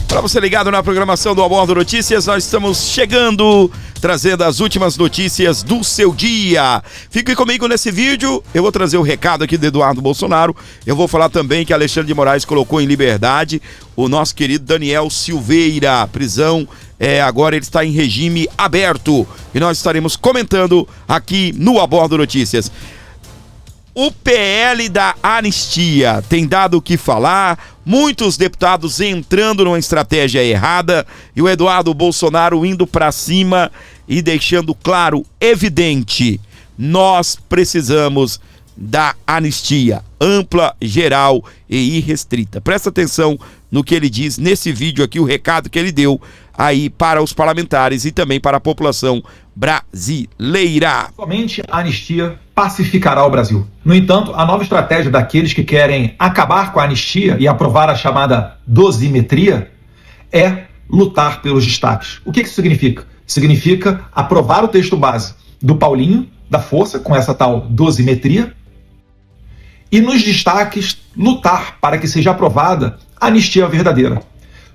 Para você ligado na programação do A Bordo Notícias, nós estamos chegando, trazendo as últimas notícias do seu dia. Fique comigo nesse vídeo, eu vou trazer o recado aqui do Eduardo Bolsonaro. Eu vou falar também que Alexandre de Moraes colocou em liberdade o nosso querido Daniel Silveira. Prisão, agora ele está em regime aberto. E nós estaremos comentando aqui no A Bordo Notícias. O PL da anistia tem dado o que falar, muitos deputados entrando numa estratégia errada e o Eduardo Bolsonaro indo para cima e deixando claro, evidente, nós precisamos da anistia ampla, geral e irrestrita. Presta atenção no que ele diz nesse vídeo aqui, o recado que ele deu aí para os parlamentares e também para a população brasileira. Somente a anistia pacificará o Brasil. No entanto, a nova estratégia daqueles que querem acabar com a anistia e aprovar a chamada dosimetria é lutar pelos destaques. O que isso significa? Significa aprovar o texto base do Paulinho, da Força, com essa tal dosimetria, e nos destaques lutar para que seja aprovada a anistia verdadeira.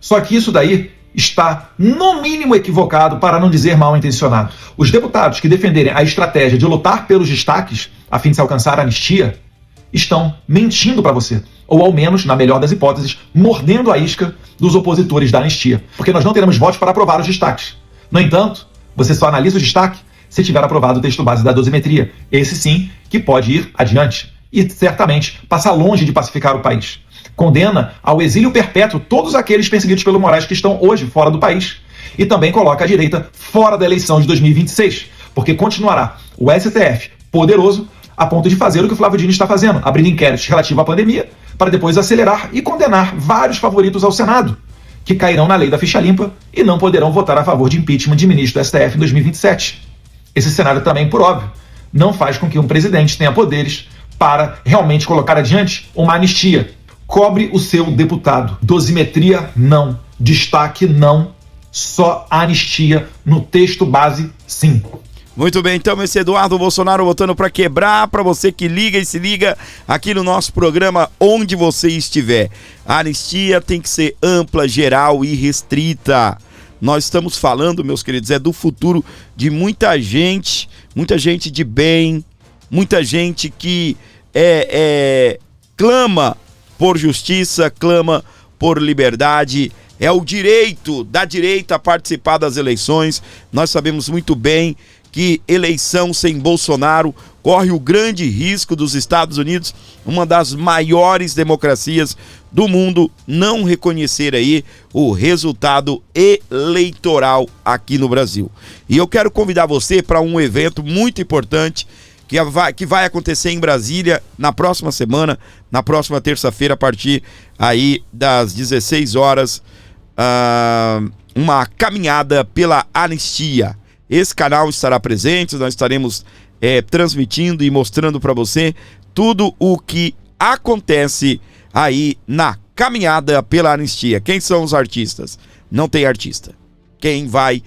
Só que isso daí está, no mínimo, equivocado, para não dizer mal intencionado. Os deputados que defenderem a estratégia de lutar pelos destaques, a fim de se alcançar a anistia, estão mentindo para você. Ou, ao menos, na melhor das hipóteses, mordendo a isca dos opositores da anistia. Porque nós não teremos votos para aprovar os destaques. No entanto, você só analisa o destaque se tiver aprovado o texto base da dosimetria. Esse sim que pode ir adiante e, certamente, passar longe de pacificar o país. Condena ao exílio perpétuo todos aqueles perseguidos pelo Moraes que estão hoje fora do país. E também coloca a direita fora da eleição de 2026, porque continuará o STF poderoso a ponto de fazer o que o Flávio Dino está fazendo, abrindo inquéritos relativos à pandemia, para depois acelerar e condenar vários favoritos ao Senado, que cairão na lei da ficha limpa e não poderão votar a favor de impeachment de ministro do STF em 2027. Esse cenário também, por óbvio, não faz com que um presidente tenha poderes para realmente colocar adiante uma anistia. Cobre o seu deputado. Dosimetria, não. Destaque, não. Só anistia no texto base, sim. Muito bem, então esse Eduardo Bolsonaro voltando para quebrar, para você que liga e se liga aqui no nosso programa, onde você estiver. A anistia tem que ser ampla, geral e restrita. Nós estamos falando, meus queridos, do futuro de muita gente de bem, muita gente que clama por justiça, clama por liberdade, é o direito da direita a participar das eleições. Nós sabemos muito bem que eleição sem Bolsonaro corre o grande risco dos Estados Unidos, uma das maiores democracias do mundo, não reconhecer aí o resultado eleitoral aqui no Brasil. E eu quero convidar você para um evento muito importante que vai acontecer em Brasília na próxima semana, na próxima terça-feira, a partir aí das 16 horas, uma caminhada pela anistia. Esse canal estará presente, nós estaremos transmitindo e mostrando para você tudo o que acontece aí na caminhada pela anistia. Quem são os artistas? Não tem artista. Quem vão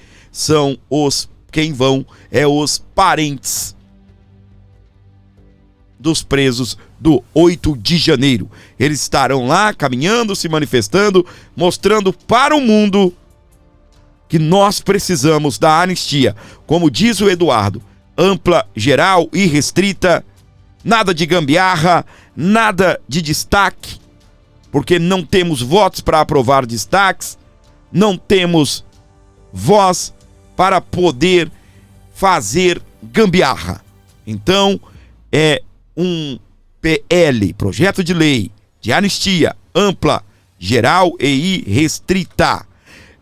é os parentes dos presos do 8 de janeiro. Eles estarão lá caminhando, se manifestando, mostrando para o mundo que nós precisamos da anistia. Como diz o Eduardo, ampla, geral e restrita, nada de gambiarra, nada de destaque, porque não temos votos para aprovar destaques, não temos voz para poder fazer gambiarra. Então, é um PL, projeto de lei de anistia ampla, geral e irrestrita.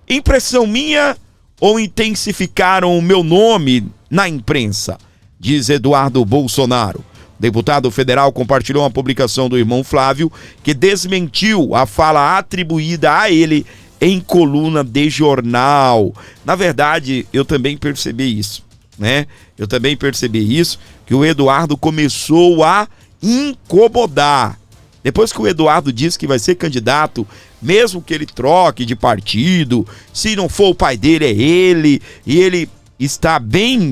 Impressão minha ou intensificaram o meu nome na imprensa? Diz Eduardo Bolsonaro. O deputado federal compartilhou uma publicação do irmão Flávio que desmentiu a fala atribuída a ele em coluna de jornal. Na verdade, eu também percebi isso, né? Eu também percebi isso, que o Eduardo começou a incomodar. Depois que o Eduardo disse que vai ser candidato, mesmo que ele troque de partido, se não for o pai dele, é ele, e ele está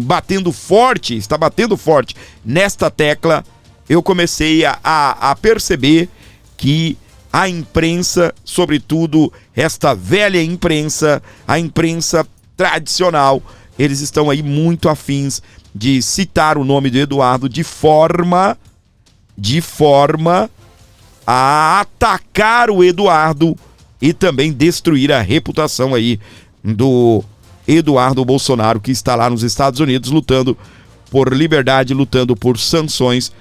batendo forte nesta tecla, eu comecei a perceber que a imprensa, sobretudo esta velha imprensa, a imprensa tradicional, eles estão aí muito afins de citar o nome do Eduardo de forma a atacar o Eduardo e também destruir a reputação aí do Eduardo Bolsonaro, que está lá nos Estados Unidos lutando por liberdade, lutando por sanções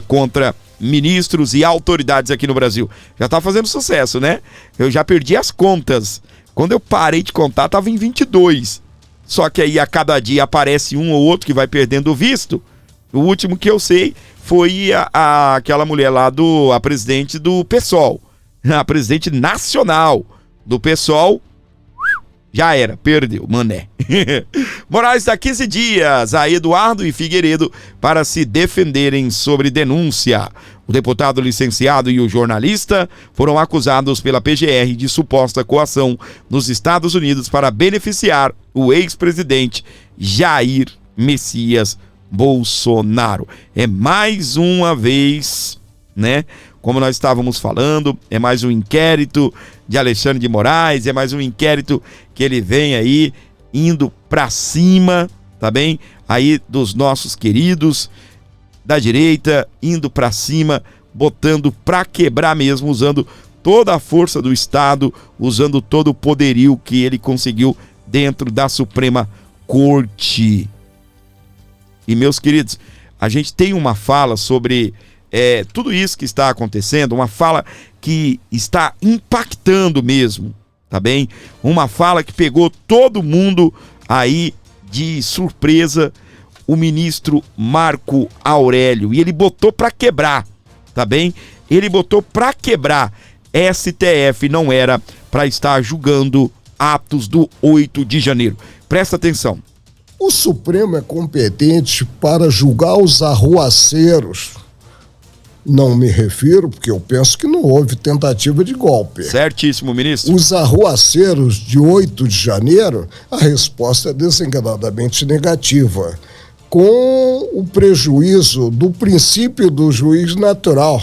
contra ministros e autoridades aqui no Brasil. Já tá fazendo sucesso, né? Eu já perdi as contas. Quando eu parei de contar, tava em 22. Só que aí a cada dia aparece um ou outro que vai perdendo o visto. O último que eu sei foi aquela mulher lá, a presidente do PSOL. A presidente nacional do PSOL. Já era, perdeu, mané. Moraes dá 15 dias a Eduardo e Figueiredo para se defenderem sobre denúncia. O deputado licenciado e o jornalista foram acusados pela PGR de suposta coação nos Estados Unidos para beneficiar o ex-presidente Jair Messias Bolsonaro. É mais uma vez, né? Como nós estávamos falando, é mais um inquérito de Alexandre de Moraes, é mais um inquérito que ele vem aí indo pra cima, tá bem? Aí dos nossos queridos da direita, indo pra cima, botando pra quebrar mesmo, usando toda a força do Estado, usando todo o poderio que ele conseguiu dentro da Suprema Corte. E meus queridos, a gente tem uma fala sobre tudo isso que está acontecendo, uma fala que está impactando mesmo, tá bem? Uma fala que pegou todo mundo aí de surpresa, o ministro Marco Aurélio, e ele botou pra quebrar, tá bem? Ele botou pra quebrar. STF não era pra estar julgando atos do 8 de janeiro. Presta atenção. O Supremo é competente para julgar os arruaceiros. Não me refiro, porque eu penso que não houve tentativa de golpe. Certíssimo, ministro. Os arruaceiros de 8 de janeiro, a resposta é desenganadamente negativa, com o prejuízo do princípio do juiz natural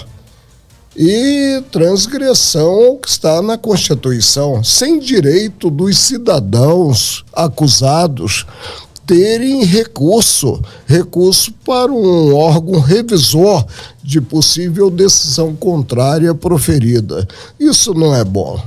e transgressão ao que está na Constituição, sem direito dos cidadãos acusados terem recurso para um órgão revisor de possível decisão contrária proferida. Isso não é bom.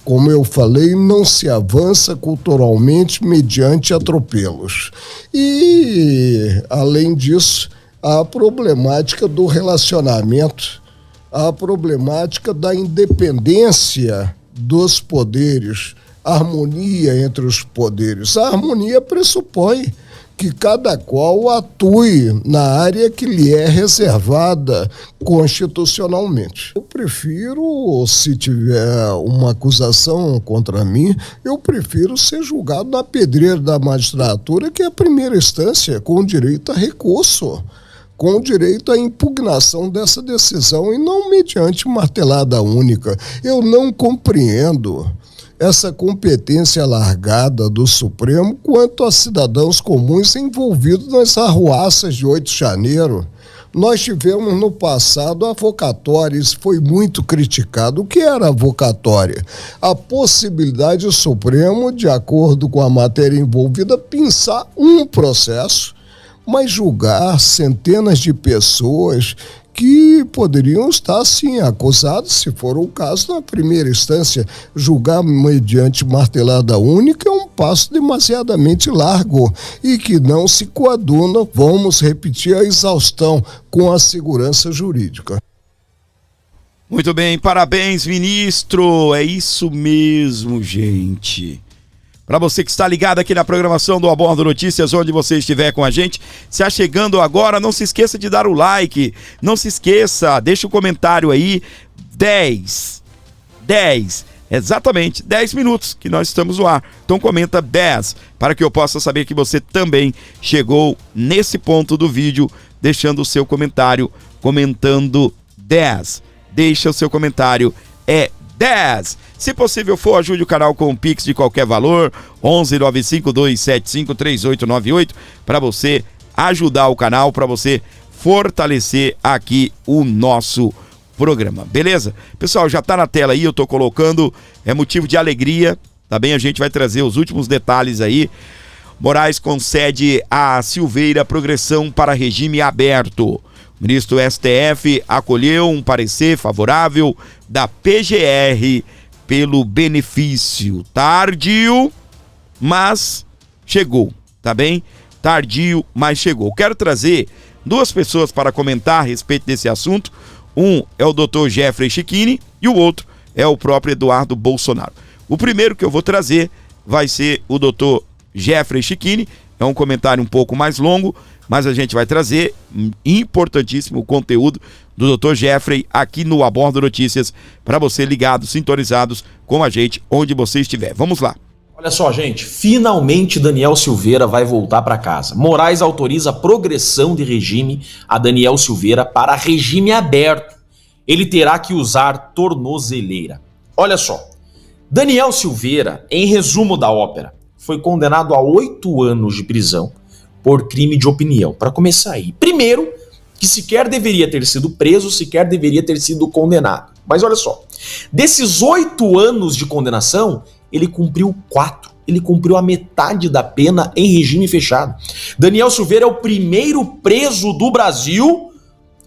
Como eu falei, não se avança culturalmente mediante atropelos. E, além disso, a problemática do relacionamento, a problemática da independência dos poderes, a harmonia entre os poderes. A harmonia pressupõe que cada qual atue na área que lhe é reservada constitucionalmente. Eu prefiro, se tiver uma acusação contra mim, eu prefiro ser julgado na pedreira da magistratura, que é a primeira instância, com direito a recurso, com direito à impugnação dessa decisão e não mediante martelada única. Eu não compreendo essa competência alargada do Supremo quanto a cidadãos comuns envolvidos nas arruaças de 8 de janeiro. Nós tivemos no passado avocatória, isso foi muito criticado. O que era avocatória? A possibilidade do Supremo, de acordo com a matéria envolvida, pensar um processo, mas julgar centenas de pessoas que poderiam estar, sim, acusados, se for o caso, na primeira instância. Julgar mediante martelada única é um passo demasiadamente largo e que não se coaduna, vamos repetir, a exaustão com a segurança jurídica. Muito bem, parabéns, ministro. É isso mesmo, gente. Para você que está ligado aqui na programação do Abordo Notícias, onde você estiver com a gente, se chegando agora, não se esqueça de dar o like, não se esqueça, deixa o comentário aí, 10, exatamente, 10 minutos que nós estamos no ar, então comenta 10, para que eu possa saber que você também chegou nesse ponto do vídeo, deixando o seu comentário, comentando 10, deixa o seu comentário, 10. Se possível for, ajude o canal com um Pix de qualquer valor, 11 95275 3898, para você ajudar o canal, para você fortalecer aqui o nosso programa, beleza? Pessoal, já tá na tela aí, eu tô colocando, é motivo de alegria, tá bem? A gente vai trazer os últimos detalhes aí. Moraes concede a Silveira progressão para regime aberto. O ministro STF acolheu um parecer favorável da PGR pelo benefício. Tardio, mas chegou, tá bem? Tardio, mas chegou. Quero trazer duas pessoas para comentar a respeito desse assunto. Um é o Dr. Jeffrey Chicchini e o outro é o próprio Eduardo Bolsonaro. O primeiro que eu vou trazer vai ser o Dr. Jeffrey Chicchini. É um comentário um pouco mais longo, mas a gente vai trazer importantíssimo o conteúdo do Dr. Jeffrey aqui no Abordo Notícias para você ligados, sintonizados com a gente onde você estiver. Vamos lá. Olha só, gente, finalmente Daniel Silveira vai voltar para casa. Moraes autoriza progressão de regime a Daniel Silveira para regime aberto. Ele terá que usar tornozeleira. Olha só, Daniel Silveira, em resumo da ópera, foi condenado a 8 anos de prisão por crime de opinião. Para começar aí, primeiro, que sequer deveria ter sido preso, sequer deveria ter sido condenado. Mas olha só, desses 8 anos de condenação, ele cumpriu 4. Ele cumpriu a metade da pena em regime fechado. Daniel Silveira é o primeiro preso do Brasil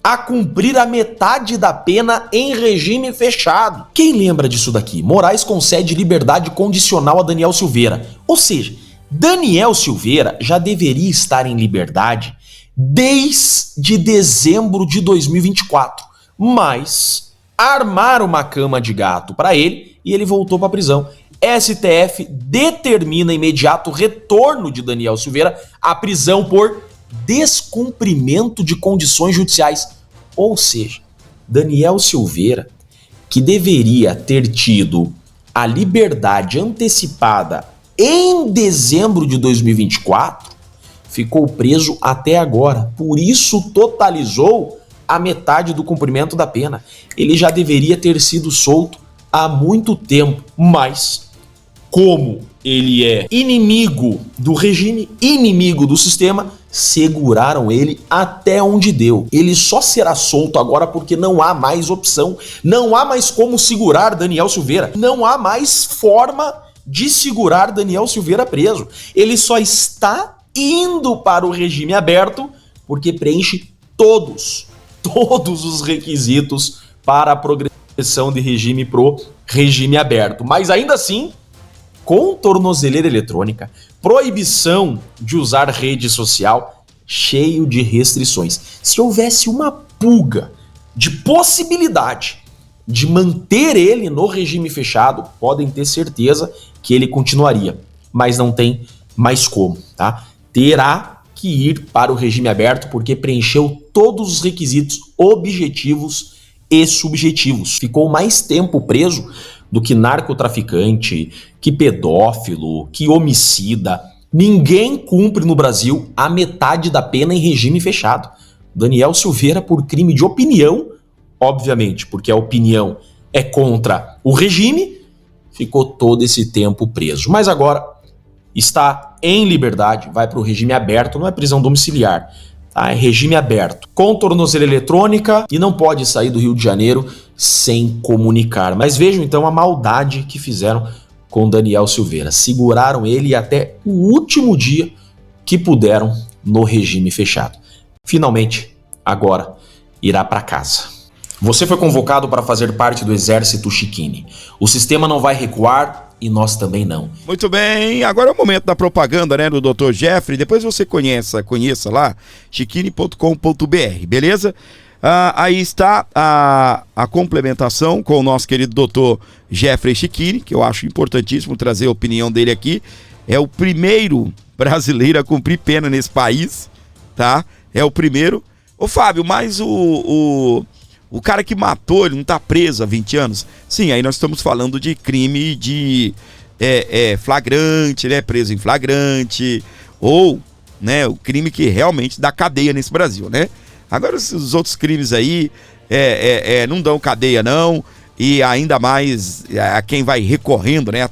a cumprir a metade da pena em regime fechado. Quem lembra disso daqui? Moraes concede liberdade condicional a Daniel Silveira. Ou seja, Daniel Silveira já deveria estar em liberdade desde dezembro de 2024. Mas armaram uma cama de gato para ele e ele voltou para a prisão. STF determina imediato retorno de Daniel Silveira à prisão por descumprimento de condições judiciais. Ou seja, Daniel Silveira, que deveria ter tido a liberdade antecipada em dezembro de 2024, ficou preso até agora. Por isso totalizou a metade do cumprimento da pena. Ele já deveria ter sido solto há muito tempo, mas como ele é inimigo do regime, inimigo do sistema, seguraram ele até onde deu. Ele só será solto agora porque não há mais opção, não há mais como segurar Daniel Silveira, não há mais forma de segurar Daniel Silveira preso. Ele só está indo para o regime aberto porque preenche todos os requisitos para a progressão de regime pro regime aberto. Mas ainda assim, com tornozeleira eletrônica, proibição de usar rede social, cheio de restrições. Se houvesse uma pulga de possibilidade de manter ele no regime fechado, podem ter certeza que ele continuaria, mas não tem mais como, tá? Terá que ir para o regime aberto porque preencheu todos os requisitos objetivos e subjetivos. Ficou mais tempo preso do que narcotraficante, que pedófilo, que homicida. Ninguém cumpre no Brasil a metade da pena em regime fechado. Daniel Silveira, por crime de opinião, obviamente, porque a opinião é contra o regime, ficou todo esse tempo preso. Mas agora está em liberdade, vai para o regime aberto, não é prisão domiciliar, tá? É regime aberto, com tornozeleira eletrônica e não pode sair do Rio de Janeiro sem comunicar. Mas vejam então a maldade que fizeram com Daniel Silveira. Seguraram ele até o último dia que puderam no regime fechado. Finalmente, agora, irá para casa. Você foi convocado para fazer parte do exército Chicchini. O sistema não vai recuar e nós também não. Muito bem, agora é o momento da propaganda, né, do Dr. Jeffrey. Depois você conheça lá, chicchini.com.br, beleza? Aí está a complementação com o nosso querido Dr. Jeffrey Chicchini, que eu acho importantíssimo trazer a opinião dele aqui. É o primeiro brasileiro a cumprir pena nesse país, tá? É o primeiro. Ô Fábio, mas o cara que matou, ele não tá preso há 20 anos? Sim, aí nós estamos falando de crime de flagrante, né? Preso em flagrante, ou, né, o crime que realmente dá cadeia nesse Brasil, né? Agora os outros crimes aí não dão cadeia não, e ainda mais a quem vai recorrendo, né? A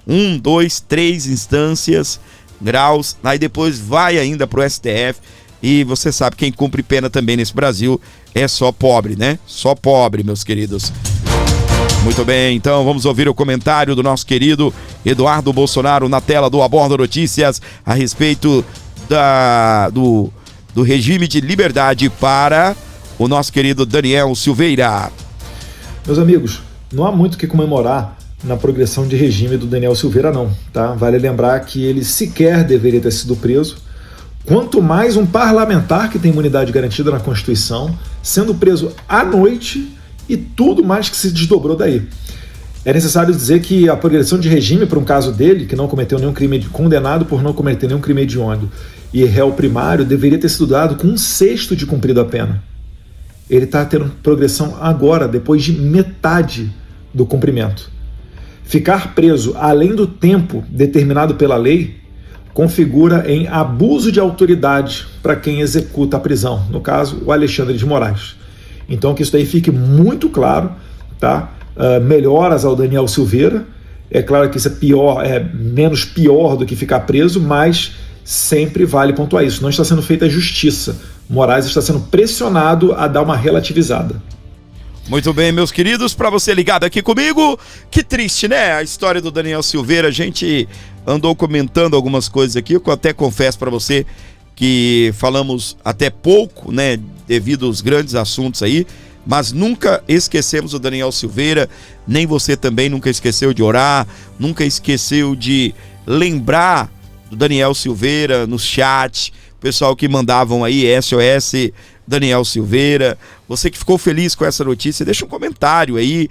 1, 2, 3 instâncias, graus, aí depois vai ainda pro STF, E você sabe, quem cumpre pena também nesse Brasil é só pobre, né? Só pobre, meus queridos. Muito bem, então vamos ouvir o comentário do nosso querido Eduardo Bolsonaro na tela do Aborda Notícias a respeito do regime de liberdade para o nosso querido Daniel Silveira. Meus amigos, não há muito o que comemorar na progressão de regime do Daniel Silveira não, tá? Vale lembrar que ele sequer deveria ter sido preso, quanto mais um parlamentar que tem imunidade garantida na Constituição, sendo preso à noite e tudo mais que se desdobrou daí. É necessário dizer que a progressão de regime para um caso dele, que não cometeu nenhum crime, condenado por não cometer nenhum crime hediondo e réu primário, deveria ter sido dado com 1/6 de cumprida a pena. Ele está tendo progressão agora, depois de metade do cumprimento. Ficar preso além do tempo determinado pela lei configura em abuso de autoridade para quem executa a prisão, no caso, o Alexandre de Moraes. Então que isso daí fique muito claro, tá? Melhoras ao Daniel Silveira, é claro que isso é menos pior do que ficar preso, mas sempre vale pontuar isso, não está sendo feita justiça. Moraes está sendo pressionado a dar uma relativizada. Muito bem, meus queridos, para você ligado aqui comigo, que triste, né? A história do Daniel Silveira, a gente andou comentando algumas coisas aqui, eu até confesso para você que falamos até pouco, né, devido aos grandes assuntos aí, mas nunca esquecemos o Daniel Silveira, nem você também nunca esqueceu de orar, nunca esqueceu de lembrar do Daniel Silveira no chat, pessoal que mandavam aí SOS Daniel Silveira, você que ficou feliz com essa notícia, deixa um comentário aí,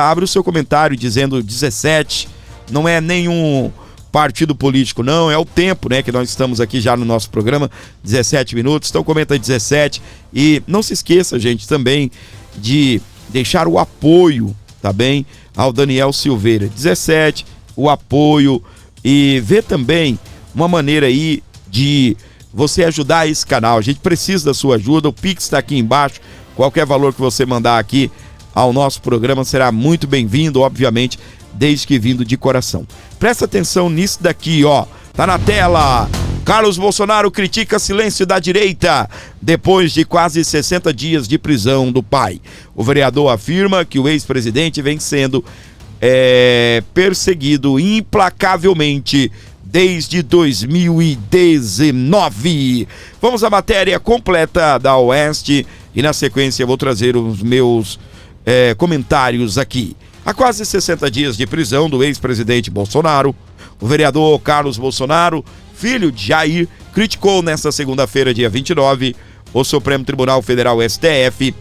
abre o seu comentário dizendo 17, não é nenhum partido político não, é o tempo, né, que nós estamos aqui já no nosso programa, 17 minutos, então comenta 17 e não se esqueça, gente, também de deixar o apoio, tá bem, ao Daniel Silveira, 17, o apoio e ver também uma maneira aí de você ajudar esse canal, a gente precisa da sua ajuda, o Pix está aqui embaixo, qualquer valor que você mandar aqui ao nosso programa será muito bem-vindo, obviamente, desde que vindo de coração. Presta atenção nisso daqui, ó, tá na tela. Carlos Bolsonaro critica silêncio da direita depois de quase 60 dias de prisão do pai. O vereador afirma que o ex-presidente vem sendo perseguido implacavelmente desde 2019. Vamos à matéria completa da Oeste e na sequência eu vou trazer os meus comentários aqui. Há quase 60 dias de prisão do ex-presidente Bolsonaro, o vereador Carlos Bolsonaro, filho de Jair, criticou nesta segunda-feira, dia 29, o Supremo Tribunal Federal STF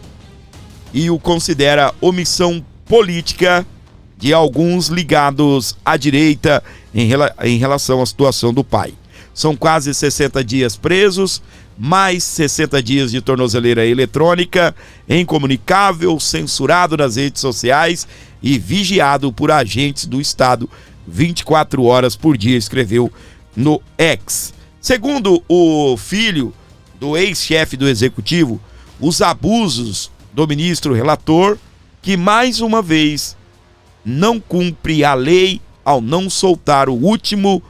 e o considera omissão política de alguns ligados à direita em relação à situação do pai. São quase 60 dias presos, mais 60 dias de tornozeleira eletrônica, incomunicável, censurado nas redes sociais e vigiado por agentes do Estado 24 horas por dia, escreveu no X. Segundo o filho do ex-chefe do Executivo, os abusos do ministro relator, que mais uma vez não cumpre a lei ao não soltar o último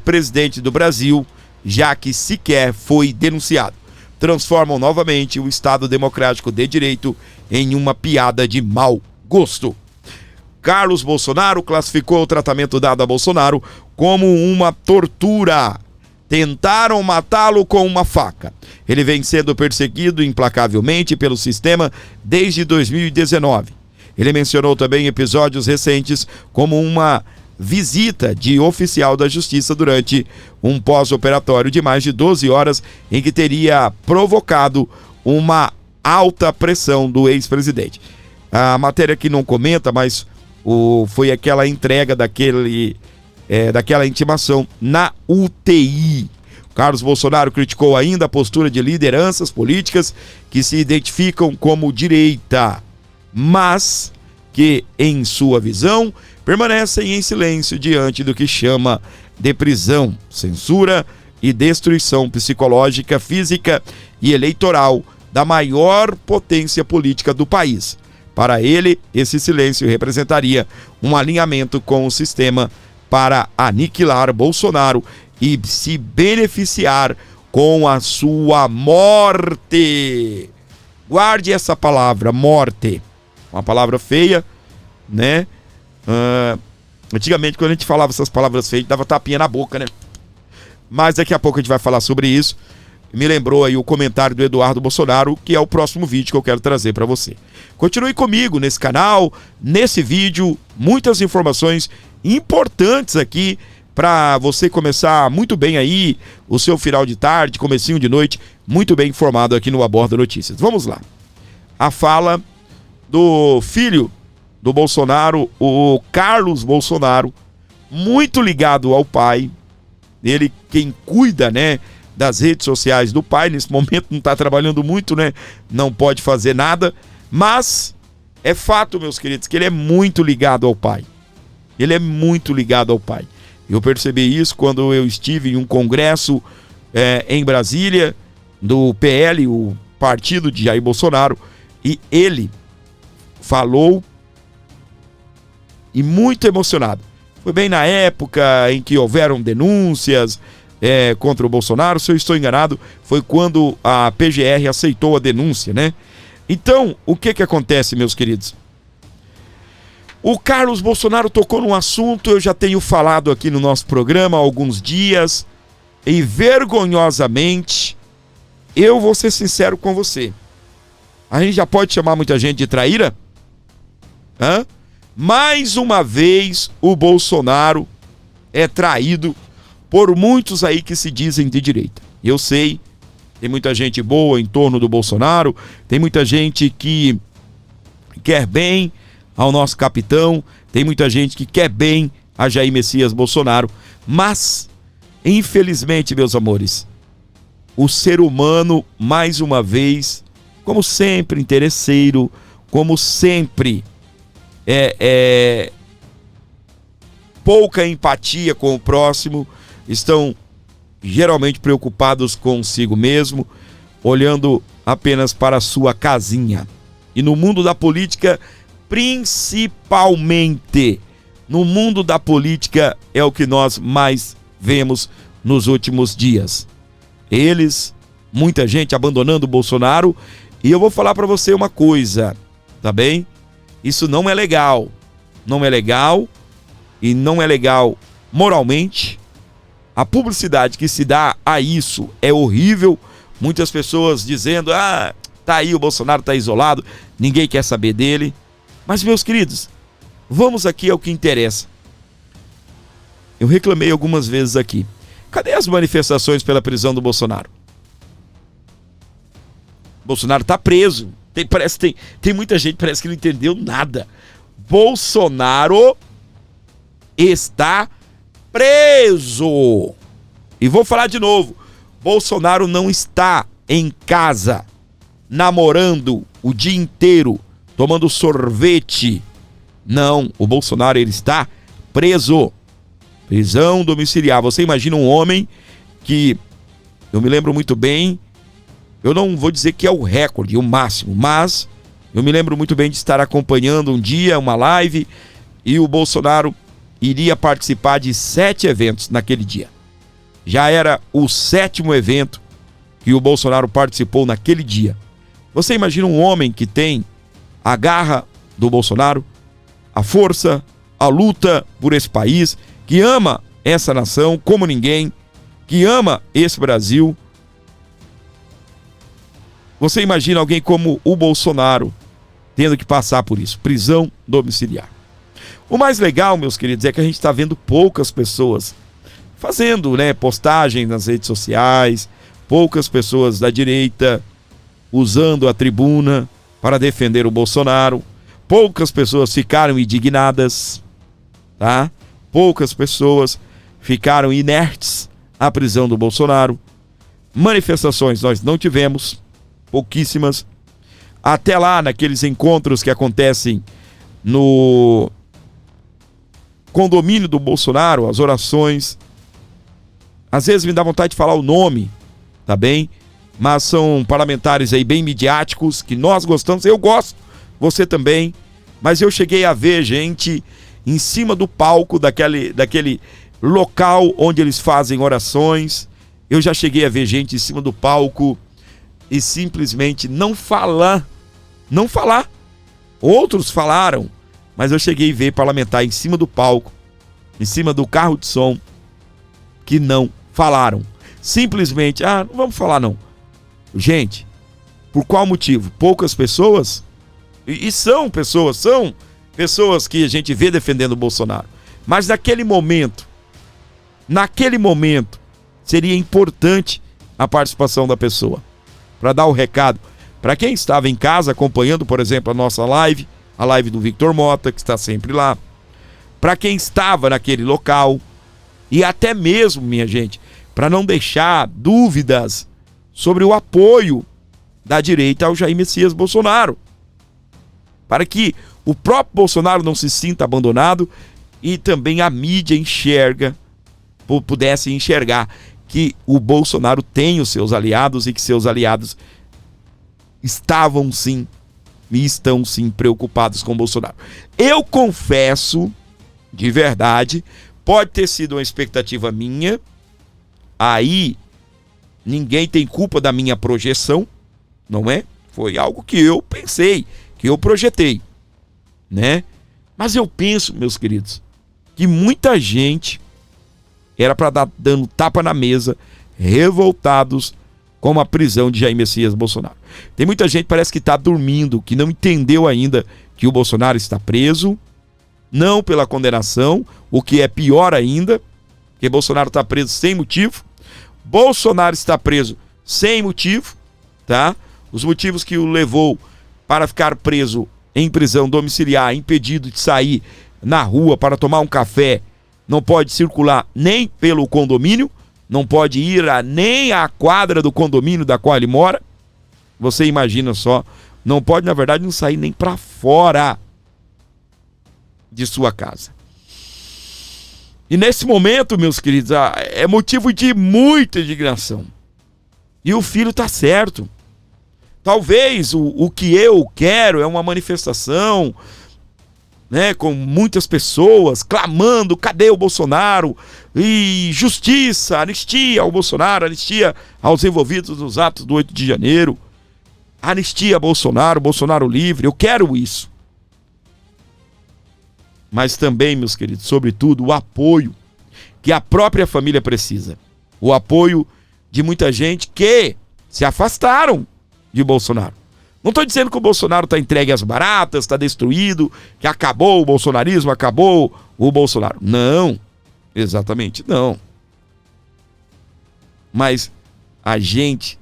presidente do Brasil, já que sequer foi denunciado. Transformam novamente o Estado Democrático de Direito em uma piada de mau gosto. Carlos Bolsonaro classificou o tratamento dado a Bolsonaro como uma tortura. Tentaram matá-lo com uma faca. Ele vem sendo perseguido implacavelmente pelo sistema desde 2019. Ele mencionou também episódios recentes como uma visita de oficial da Justiça durante um pós-operatório de mais de 12 horas em que teria provocado uma alta pressão do ex-presidente. A matéria aqui não comenta, mas foi aquela entrega daquela intimação na UTI. Carlos Bolsonaro criticou ainda a postura de lideranças políticas que se identificam como direita, mas que, em sua visão, permanecem em silêncio diante do que chama de prisão, censura e destruição psicológica, física e eleitoral da maior potência política do país. Para ele, esse silêncio representaria um alinhamento com o sistema para aniquilar Bolsonaro e se beneficiar com a sua morte. Guarde essa palavra, morte. Uma palavra feia, né? Antigamente, quando a gente falava essas palavras feias, dava tapinha na boca, né? Mas daqui a pouco a gente vai falar sobre isso. Me lembrou aí o comentário do Eduardo Bolsonaro, que é o próximo vídeo que eu quero trazer para você. Continue comigo nesse canal, nesse vídeo, muitas informações importantes aqui para você começar muito bem aí o seu final de tarde, comecinho de noite, muito bem informado aqui no Aborda Notícias. Vamos lá. A fala do filho do Bolsonaro, o Carlos Bolsonaro, muito ligado ao pai. Ele quem cuida, né, das redes sociais do pai, nesse momento não está trabalhando muito, né, não pode fazer nada, mas é fato, meus queridos, que ele é muito ligado ao pai. Ele é muito ligado ao pai. Eu percebi isso quando eu estive em um congresso em Brasília, do PL, o partido de Jair Bolsonaro, e ele falou e muito emocionado. Foi bem na época em que houveram denúncias contra o Bolsonaro. Se eu estou enganado, foi quando a PGR aceitou a denúncia, né? Então, o que acontece, meus queridos? O Carlos Bolsonaro tocou num assunto, eu já tenho falado aqui no nosso programa há alguns dias, e vergonhosamente, eu vou ser sincero com você. A gente já pode chamar muita gente de traíra? Mais uma vez, o Bolsonaro é traído por muitos aí que se dizem de direita. Eu sei, tem muita gente boa em torno do Bolsonaro, tem muita gente que quer bem ao nosso capitão, tem muita gente que quer bem a Jair Messias Bolsonaro, mas, infelizmente, meus amores, o ser humano, mais uma vez, como sempre, interesseiro, como sempre, pouca empatia com o próximo, estão geralmente preocupados consigo mesmo, olhando apenas para a sua casinha. E no mundo da política, principalmente no mundo da política, é o que nós mais vemos nos últimos dias. Muita gente abandonando o Bolsonaro, e eu vou falar para você uma coisa, tá bem? Isso não é legal. Não é legal, e não é legal moralmente. A publicidade que se dá a isso é horrível. Muitas pessoas dizendo, tá aí, o Bolsonaro tá isolado, ninguém quer saber dele. Mas, meus queridos, vamos aqui ao que interessa. Eu reclamei algumas vezes aqui. Cadê as manifestações pela prisão do Bolsonaro? Bolsonaro tá preso. Tem muita gente, parece que não entendeu nada. Bolsonaro está preso. E vou falar de novo. Bolsonaro não está em casa, namorando o dia inteiro, tomando sorvete. Não, o Bolsonaro ele está preso. Prisão domiciliar. Você imagina um homem que, eu me lembro muito bem, eu não vou dizer que é o recorde, o máximo, mas eu me lembro muito bem de estar acompanhando um dia uma live e o Bolsonaro iria participar de 7 eventos naquele dia. Já era o 7º evento que o Bolsonaro participou naquele dia. Você imagina um homem que tem a garra do Bolsonaro, a força, a luta por esse país, que ama essa nação como ninguém, que ama esse Brasil. Você imagina alguém como o Bolsonaro tendo que passar por isso, prisão domiciliar. O mais legal, meus queridos, é que a gente está vendo poucas pessoas fazendo, postagens nas redes sociais, poucas pessoas da direita usando a tribuna para defender o Bolsonaro, poucas pessoas ficaram indignadas, tá? Poucas pessoas ficaram inertes à prisão do Bolsonaro. Manifestações nós não tivemos, pouquíssimas. Até lá, naqueles encontros que acontecem no condomínio do Bolsonaro, as orações, às vezes me dá vontade de falar o nome, tá bem? Mas são parlamentares aí bem midiáticos, que nós gostamos, eu gosto, você também, mas eu cheguei a ver gente em cima do palco daquele local onde eles fazem orações, Eu já cheguei a ver gente em cima do palco e simplesmente não falar. Não falar. Outros falaram, mas eu cheguei a ver parlamentar em cima do palco, em cima do carro de som, que não falaram. Simplesmente, não vamos falar não. Gente, por qual motivo? Poucas pessoas, e são pessoas que a gente vê defendendo o Bolsonaro. Mas naquele momento, seria importante a participação da pessoa, para dar o recado. Para quem estava em casa acompanhando, por exemplo, a nossa live, a live do Victor Mota, que está sempre lá. Para quem estava naquele local, e até mesmo, minha gente, para não deixar dúvidas sobre o apoio da direita ao Jair Messias Bolsonaro. Para que o próprio Bolsonaro não se sinta abandonado e também a mídia pudesse enxergar que o Bolsonaro tem os seus aliados e que seus aliados estavam sim e estão sim preocupados com o Bolsonaro. Eu confesso, de verdade, pode ter sido uma expectativa minha, aí ninguém tem culpa da minha projeção, não é? Foi algo que eu pensei, que eu projetei, né? Mas eu penso, meus queridos, que muita gente era para dar dando tapa na mesa, revoltados com a prisão de Jair Messias Bolsonaro. Tem muita gente que parece que está dormindo, que não entendeu ainda que o Bolsonaro está preso, não pela condenação, o que é pior ainda, que Bolsonaro está preso sem motivo. Bolsonaro está preso sem motivo, tá? Os motivos que o levou para ficar preso em prisão domiciliar, impedido de sair na rua para tomar um café, não pode circular nem pelo condomínio, não pode ir nem à quadra do condomínio da qual ele mora. Você imagina só, não pode, na verdade, não sair nem para fora de sua casa. E nesse momento, meus queridos, é motivo de muita indignação. E o filho está certo. Talvez o que eu quero é uma manifestação, né, com muitas pessoas clamando: cadê o Bolsonaro? E justiça, anistia ao Bolsonaro, anistia aos envolvidos nos atos do 8 de janeiro. Anistia a Bolsonaro, Bolsonaro livre. Eu quero isso. Mas também, meus queridos, sobretudo, o apoio que a própria família precisa. O apoio de muita gente que se afastaram de Bolsonaro. Não estou dizendo que o Bolsonaro está entregue às baratas, está destruído, que acabou o bolsonarismo, acabou o Bolsonaro. Não, exatamente não. Mas a gente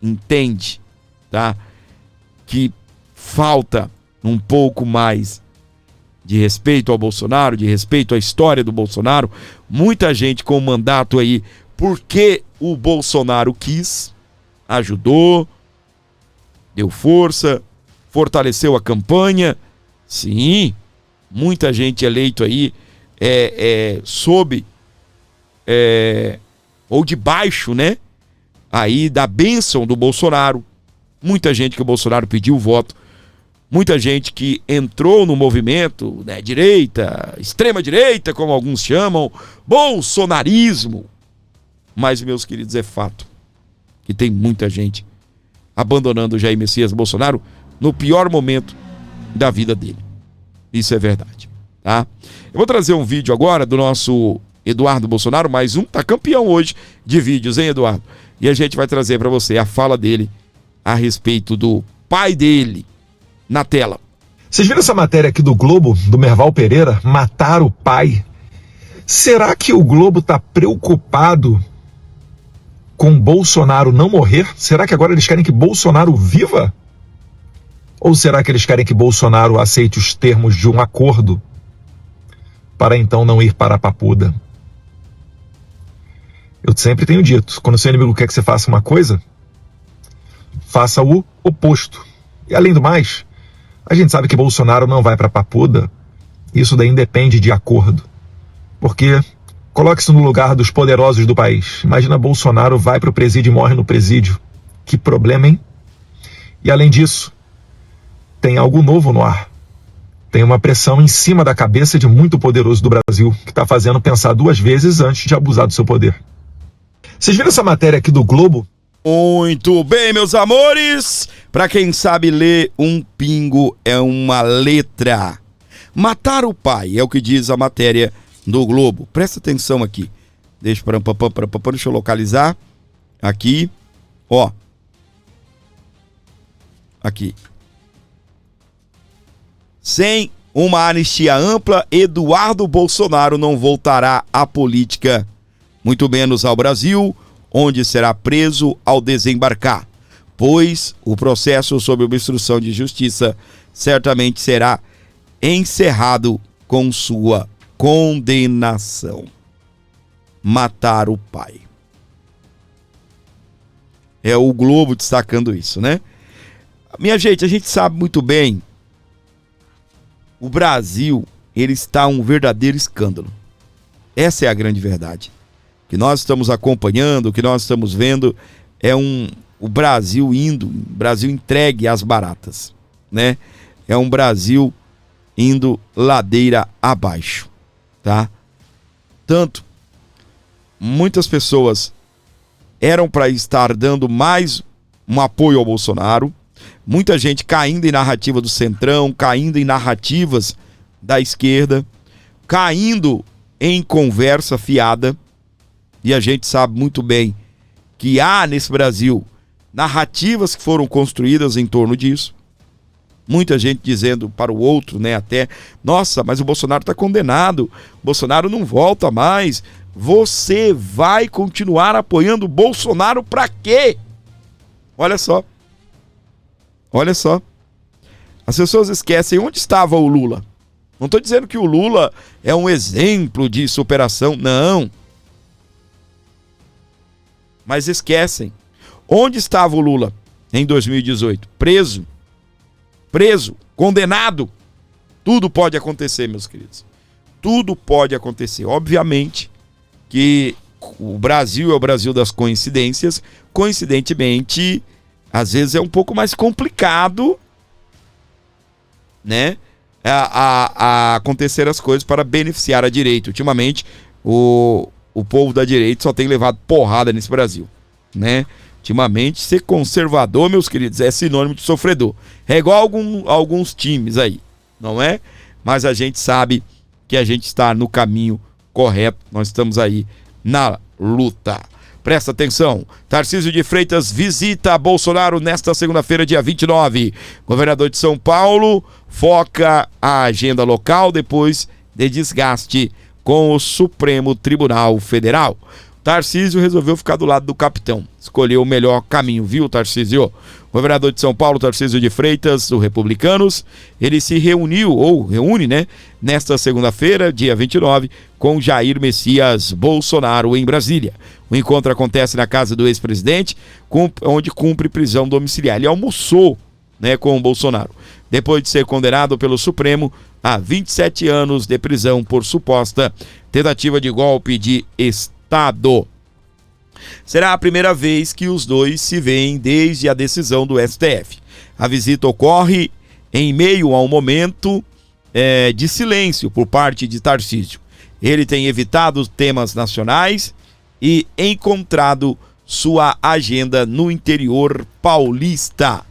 entende, tá, que falta um pouco mais de respeito ao Bolsonaro, de respeito à história do Bolsonaro. Muita gente com o mandato aí, porque o Bolsonaro quis, ajudou, deu força, fortaleceu a campanha. Sim, muita gente eleito aí sob ou debaixo, né, aí da bênção do Bolsonaro. Muita gente que o Bolsonaro pediu voto, muita gente que entrou no movimento, né, direita, extrema direita, como alguns chamam, bolsonarismo. Mas, meus queridos, é fato que tem muita gente abandonando o Jair Messias Bolsonaro no pior momento da vida dele. Isso é verdade, tá? Eu vou trazer um vídeo agora do nosso Eduardo Bolsonaro, mais um, tá campeão hoje de vídeos, hein, Eduardo? E a gente vai trazer para você a fala dele a respeito do pai dele na tela. Vocês viram essa matéria aqui do Globo, do Merval Pereira? Matar o pai. Será que o Globo tá preocupado com Bolsonaro não morrer? Será que agora eles querem que Bolsonaro viva? Ou será que eles querem que Bolsonaro aceite os termos de um acordo para então não ir para a papuda? Eu sempre tenho dito, quando o seu inimigo quer que você faça uma coisa, faça o oposto. E além do mais, a gente sabe que Bolsonaro não vai para a papuda. Isso daí independe de acordo. Porque coloque-se no lugar dos poderosos do país. Imagina Bolsonaro vai para o presídio e morre no presídio. Que problema, hein? E além disso, tem algo novo no ar. Tem uma pressão em cima da cabeça de muito poderoso do Brasil, que está fazendo pensar duas vezes antes de abusar do seu poder. Vocês viram essa matéria aqui do Globo? Muito bem, meus amores. Para quem sabe ler, um pingo é uma letra. Matar o pai é o que diz a matéria do Globo. Presta atenção aqui. Deixa eu localizar. Aqui. Ó. Aqui. Sem uma anistia ampla, Eduardo Bolsonaro não voltará à política, muito menos ao Brasil, onde será preso ao desembarcar, pois o processo sob obstrução de justiça certamente será encerrado com sua condenação. Matar o pai. É o Globo destacando isso, né? Minha gente, a gente sabe muito bem, o Brasil, ele está um verdadeiro escândalo. Essa é a grande verdade. O que nós estamos acompanhando, o que nós estamos vendo é o Brasil Brasil entregue às baratas, né? É um Brasil indo ladeira abaixo, tá? Tanto, muitas pessoas eram para estar dando mais um apoio ao Bolsonaro, muita gente caindo em narrativa do Centrão, caindo em narrativas da esquerda, caindo em conversa fiada, e a gente sabe muito bem que há nesse Brasil narrativas que foram construídas em torno disso. Muita gente dizendo para o outro, né, até, nossa, mas o Bolsonaro está condenado, o Bolsonaro não volta mais. Você vai continuar apoiando o Bolsonaro para quê? Olha só. Olha só. As pessoas esquecem onde estava o Lula. Não estou dizendo que o Lula é um exemplo de superação, não. Mas esquecem. Onde estava o Lula em 2018? Preso, condenado. Tudo pode acontecer, meus queridos. Tudo pode acontecer. Obviamente que o Brasil é o Brasil das coincidências. Coincidentemente, às vezes é um pouco mais complicado, né, a acontecer as coisas para beneficiar a direita. Ultimamente, o povo da direita só tem levado porrada nesse Brasil, né? Ultimamente, ser conservador, meus queridos, é sinônimo de sofredor. É igual alguns times aí, não é? Mas a gente sabe que a gente está no caminho correto. Nós estamos aí na luta. Presta atenção. Tarcísio de Freitas visita Bolsonaro nesta segunda-feira, dia 29. Governador de São Paulo foca a agenda local depois de desgaste com o Supremo Tribunal Federal. Tarcísio resolveu ficar do lado do capitão. Escolheu o melhor caminho, viu, Tarcísio? Governador de São Paulo, Tarcísio de Freitas, do Republicanos, ele se reúne, né, nesta segunda-feira, dia 29, com Jair Messias Bolsonaro em Brasília. O encontro acontece na casa do ex-presidente, onde cumpre prisão domiciliar. Ele almoçou, né, com o Bolsonaro, depois de ser condenado pelo Supremo a 27 anos de prisão por suposta tentativa de golpe de Estado. Será a primeira vez que os dois se veem desde a decisão do STF. A visita ocorre em meio a um momento de silêncio por parte de Tarcísio. Ele tem evitado temas nacionais e encontrado sua agenda no interior paulista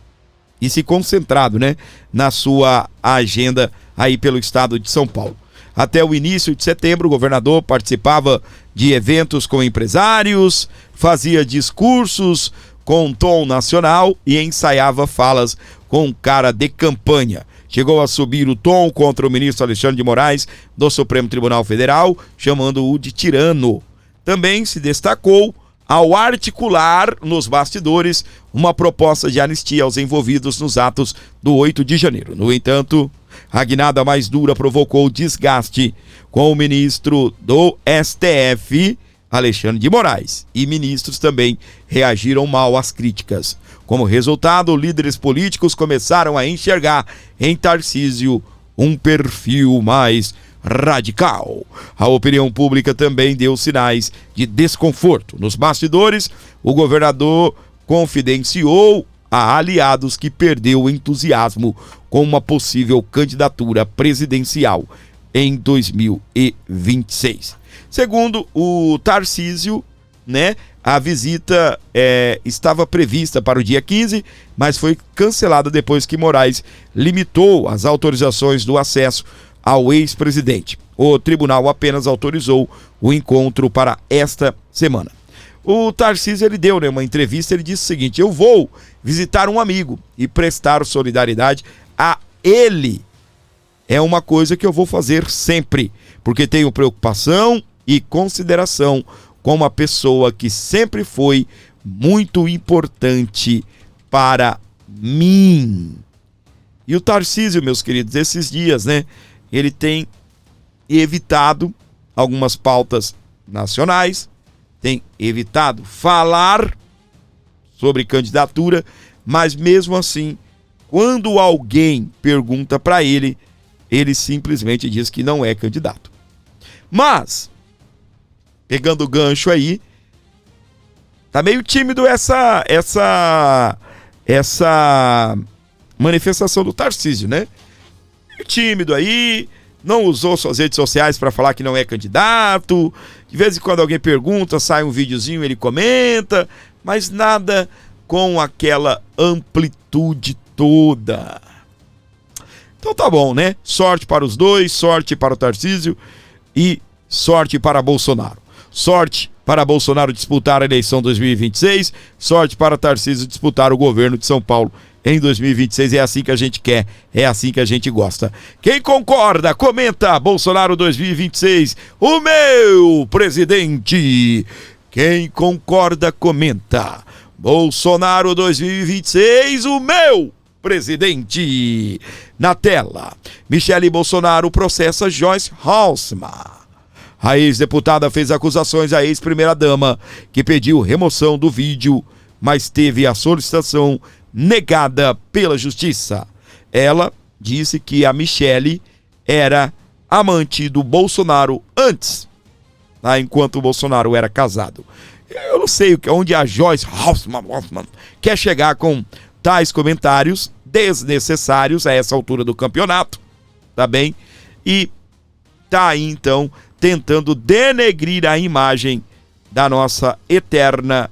e se concentrado, né, na sua agenda aí pelo estado de São Paulo. Até o início de setembro, o governador participava de eventos com empresários, fazia discursos com tom nacional e ensaiava falas com cara de campanha. Chegou a subir o tom contra o ministro Alexandre de Moraes do Supremo Tribunal Federal, chamando-o de tirano. Também se destacou ao articular nos bastidores uma proposta de anistia aos envolvidos nos atos do 8 de janeiro. No entanto, a guinada mais dura provocou desgaste com o ministro do STF, Alexandre de Moraes, e ministros também reagiram mal às críticas. Como resultado, líderes políticos começaram a enxergar em Tarcísio um perfil mais radical. A opinião pública também deu sinais de desconforto. Nos bastidores, o governador confidenciou a aliados que perdeu o entusiasmo com uma possível candidatura presidencial em 2026. Segundo o Tarcísio, né, A visita estava prevista para o dia 15, mas foi cancelada depois que Moraes limitou as autorizações do acesso ao ex-presidente. O tribunal apenas autorizou o encontro para esta semana. O Tarcísio, ele deu uma entrevista, ele disse o seguinte: eu vou visitar um amigo e prestar solidariedade a ele. É uma coisa que eu vou fazer sempre, porque tenho preocupação e consideração com uma pessoa que sempre foi muito importante para mim. E o Tarcísio, meus queridos, esses dias, ele tem evitado algumas pautas nacionais, tem evitado falar sobre candidatura, mas mesmo assim, quando alguém pergunta para ele, ele simplesmente diz que não é candidato. Mas, pegando o gancho aí, tá meio tímido essa manifestação do Tarcísio, né? Tímido aí, não usou suas redes sociais para falar que não é candidato. De vez em quando alguém pergunta, sai um videozinho, ele comenta, mas nada com aquela amplitude toda. Então tá bom, né? Sorte para os dois, sorte para o Tarcísio e sorte para Bolsonaro. Sorte para Bolsonaro disputar a eleição 2026, sorte para Tarcísio disputar o governo de São Paulo em 2026. É assim que a gente quer, é assim que a gente gosta. Quem concorda, comenta: Bolsonaro 2026, o meu presidente. Quem concorda, comenta: Bolsonaro 2026, o meu presidente. Na tela, Michele Bolsonaro processa Joyce Halseman. A ex-deputada fez acusações à ex-primeira-dama, que pediu remoção do vídeo, mas teve a solicitação negada pela justiça. Ela disse que a Michele era amante do Bolsonaro antes, enquanto o Bolsonaro era casado. Eu não sei onde a Joyce Halseman quer chegar com tais comentários desnecessários a essa altura do campeonato, tá bem? E tá aí então tentando denegrir a imagem da nossa eterna,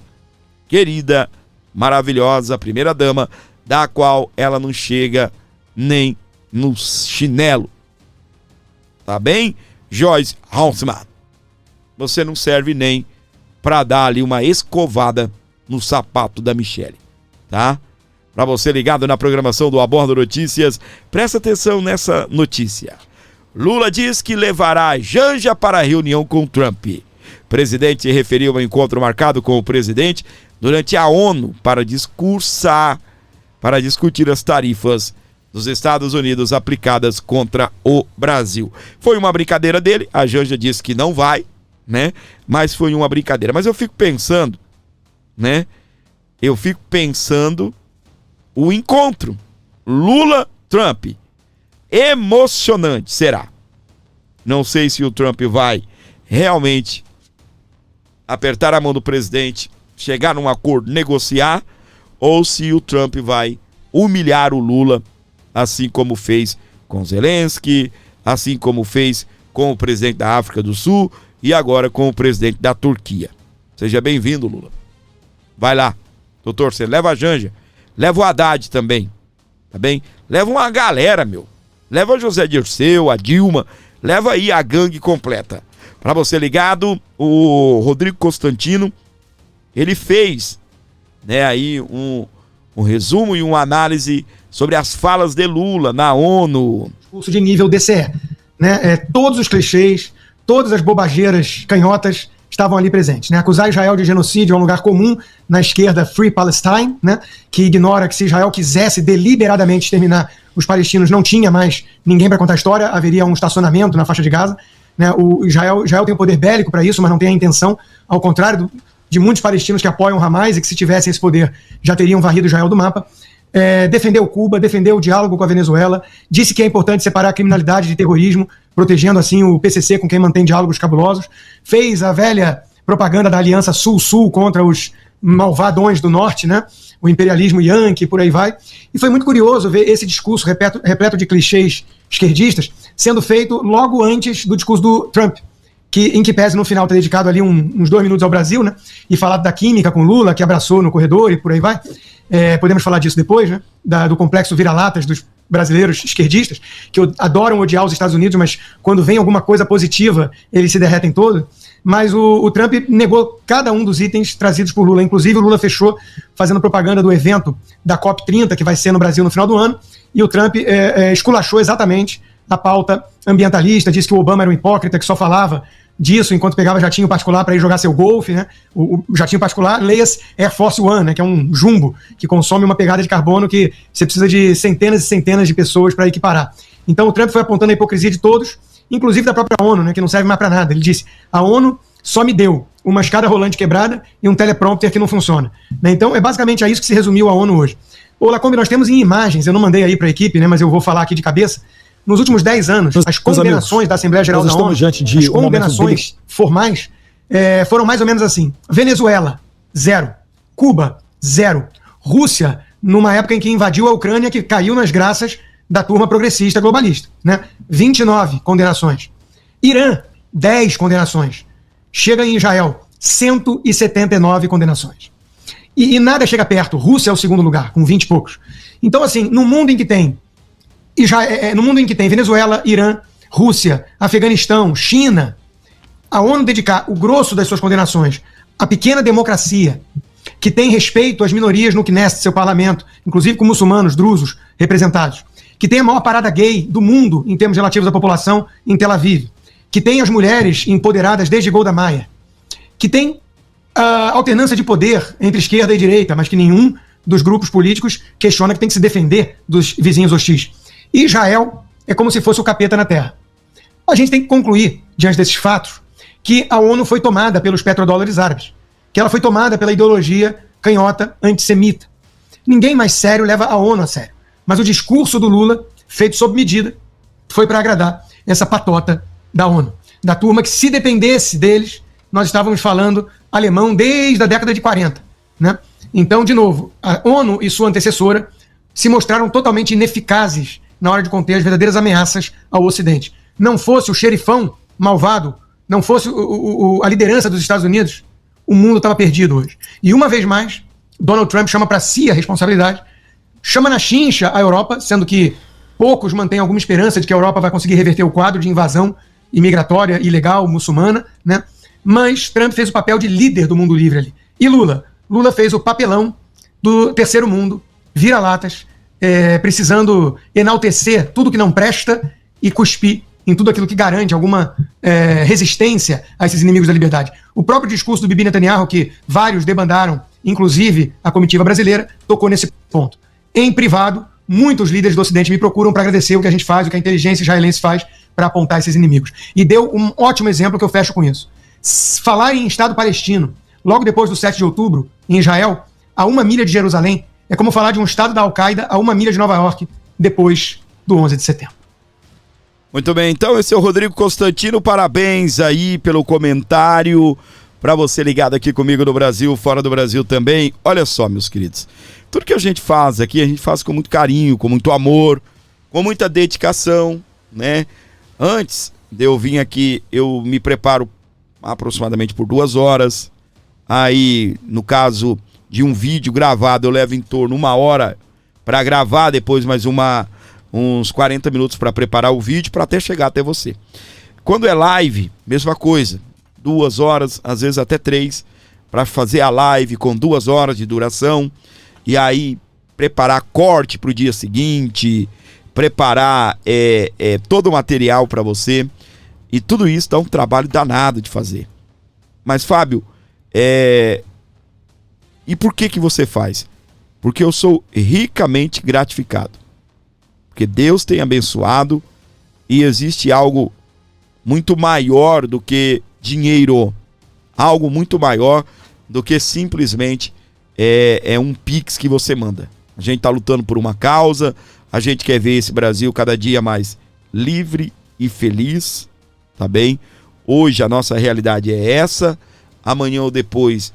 querida, maravilhosa primeira-dama, da qual ela não chega nem no chinelo. Tá bem? Joyce Halseman, você não serve nem para dar ali uma escovada no sapato da Michele, tá? Para você ligado na programação do Abordo Notícias, presta atenção nessa notícia. Lula diz que levará Janja para a reunião com Trump. O presidente referiu ao encontro marcado com o presidente durante a ONU para discutir as tarifas dos Estados Unidos aplicadas contra o Brasil. Foi uma brincadeira dele, a Janja disse que não vai, né? Mas foi uma brincadeira. Mas eu fico pensando, né? O encontro Lula-Trump, emocionante será. Não sei se o Trump vai realmente apertar a mão do presidente, chegar num acordo, negociar, ou se o Trump vai humilhar o Lula, assim como fez com Zelensky, assim como fez com o presidente da África do Sul e agora com o presidente da Turquia. Seja bem-vindo, Lula. Vai lá, doutor, você leva a Janja, leva o Haddad também, tá bem? Leva uma galera, leva o José Dirceu, a Dilma, leva aí a gangue completa. Para você ligado, o Rodrigo Constantino, ele fez, aí um resumo e uma análise sobre as falas de Lula na ONU. Discurso de nível DCE, todos os clichês, todas as bobageiras canhotas estavam ali presentes. Acusar Israel de genocídio é um lugar comum na esquerda Free Palestine, que ignora que se Israel quisesse deliberadamente exterminar os palestinos, não tinha mais ninguém para contar a história, haveria um estacionamento na faixa de Gaza. O Israel tem o poder bélico para isso, mas não tem a intenção, ao contrário de muitos palestinos que apoiam o Hamas e que, se tivessem esse poder, já teriam varrido Israel do mapa. Defendeu Cuba, defendeu o diálogo com a Venezuela, disse que é importante separar a criminalidade de terrorismo, protegendo assim o PCC com quem mantém diálogos cabulosos, fez a velha propaganda da aliança Sul-Sul contra os malvadões do Norte, o imperialismo yankee, por aí vai, e foi muito curioso ver esse discurso repleto de clichês esquerdistas sendo feito logo antes do discurso do Trump, em que pese no final ter dedicado ali uns 2 minutos ao Brasil, né? E falado da química com Lula, que abraçou no corredor e por aí vai. Podemos falar disso depois, né? Do complexo vira-latas dos brasileiros esquerdistas, que adoram odiar os Estados Unidos, mas quando vem alguma coisa positiva, eles se derretem todo. Mas o Trump negou cada um dos itens trazidos por Lula. Inclusive, o Lula fechou fazendo propaganda do evento da COP30, que vai ser no Brasil no final do ano, e o Trump esculachou exatamente a pauta ambientalista, disse que o Obama era um hipócrita, que só falava disso enquanto pegava jatinho particular para ir jogar seu golfe, né? O jatinho particular, leia-se Air Force One, né? Que é um jumbo que consome uma pegada de carbono que você precisa de centenas e centenas de pessoas para equiparar. Então o Trump foi apontando a hipocrisia de todos, inclusive da própria ONU, né? Que não serve mais para nada. Ele disse: a ONU só me deu uma escada rolante quebrada e um teleprompter que não funciona. Né? Então é basicamente a isso que se resumiu a ONU hoje. Ô, Lacombe, nós temos em imagens, eu não mandei aí para a equipe, né? Mas eu vou falar aqui de cabeça. Nos últimos 10 anos, as condenações da Assembleia Geral da ONU, as condenações formais, foram mais ou menos assim. Venezuela, 0. Cuba, 0. Rússia, numa época em que invadiu a Ucrânia, que caiu nas graças da turma progressista globalista, né? 29 condenações. Irã, 10 condenações. Chega em Israel, 179 condenações. E nada chega perto. Rússia é o segundo lugar, com 20 e poucos. Então, assim, no mundo em que tem Venezuela, Irã, Rússia, Afeganistão, China, a ONU dedicar o grosso das suas condenações à pequena democracia que tem respeito às minorias no Knesset, seu parlamento, inclusive com muçulmanos, drusos representados, que tem a maior parada gay do mundo em termos relativos à população em Tel Aviv, que tem as mulheres empoderadas desde Golda Meir, que tem a alternância de poder entre esquerda e direita, mas que nenhum dos grupos políticos questiona que tem que se defender dos vizinhos hostis. Israel é como se fosse o capeta na Terra. A gente tem que concluir, diante desses fatos, que a ONU foi tomada pelos petrodólares árabes, que ela foi tomada pela ideologia canhota antissemita. Ninguém mais sério leva a ONU a sério. Mas o discurso do Lula, feito sob medida, foi para agradar essa patota da ONU. Da turma que, se dependesse deles, nós estávamos falando alemão desde a década de 40. Né? Então, de novo, a ONU e sua antecessora se mostraram totalmente ineficazes na hora de conter as verdadeiras ameaças ao Ocidente. Não fosse o xerifão malvado, não fosse a liderança dos Estados Unidos, o mundo estava perdido hoje. E uma vez mais, Donald Trump chama para si a responsabilidade, chama na chincha a Europa, sendo que poucos mantêm alguma esperança de que a Europa vai conseguir reverter o quadro de invasão imigratória ilegal muçulmana, né? Mas Trump fez o papel de líder do mundo livre ali. E Lula fez o papelão do terceiro mundo, vira-latas, precisando enaltecer tudo que não presta e cuspir em tudo aquilo que garante alguma resistência a esses inimigos da liberdade. O próprio discurso do Bibi Netanyahu, que vários debandaram, inclusive a comitiva brasileira, tocou nesse ponto. Em privado, muitos líderes do Ocidente me procuram para agradecer o que a gente faz, o que a inteligência israelense faz para apontar esses inimigos. E deu um ótimo exemplo que eu fecho com isso. Falar em Estado palestino, logo depois do 7 de outubro, em Israel, a 1 milha de Jerusalém, é como falar de um Estado da Al-Qaeda a 1 milha de Nova York, depois do 11 de setembro. Muito bem, então esse é o Rodrigo Constantino, parabéns aí pelo comentário, para você ligado aqui comigo no Brasil, fora do Brasil também. Olha só, meus queridos, tudo que a gente faz aqui, a gente faz com muito carinho, com muito amor, com muita dedicação, né? Antes de eu vir aqui, eu me preparo aproximadamente por 2 horas, aí no caso de um vídeo gravado eu levo em torno de 1 hora para gravar, depois mais uns 40 minutos para preparar o vídeo para até chegar até você. Quando é live, mesma coisa, 2 horas, às vezes até 3, para fazer a live com 2 horas de duração, e aí preparar corte para o dia seguinte, preparar todo o material para você, e tudo isso dá um trabalho danado de fazer. Mas Fábio, e por que você faz? Porque eu sou ricamente gratificado. Porque Deus tem abençoado e existe algo muito maior do que dinheiro. Algo muito maior do que simplesmente um Pix que você manda. A gente está lutando por uma causa, a gente quer ver esse Brasil cada dia mais livre e feliz, tá bem? Hoje a nossa realidade é essa, amanhã ou depois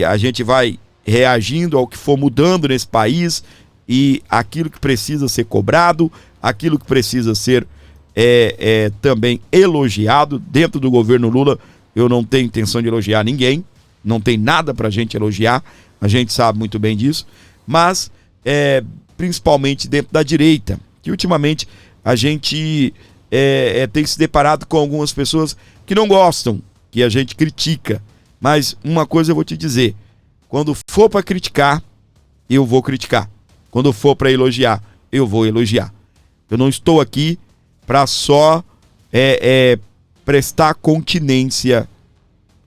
a gente vai reagindo ao que for mudando nesse país, e aquilo que precisa ser cobrado, aquilo que precisa ser também elogiado. Dentro do governo Lula, eu não tenho intenção de elogiar ninguém, não tem nada pra gente elogiar, a gente sabe muito bem disso, mas principalmente dentro da direita, que ultimamente a gente tem se deparado com algumas pessoas que não gostam, que a gente critica. Mas uma coisa eu vou te dizer: quando for para criticar, eu vou criticar. Quando for para elogiar, eu vou elogiar. Eu não estou aqui para só prestar continência,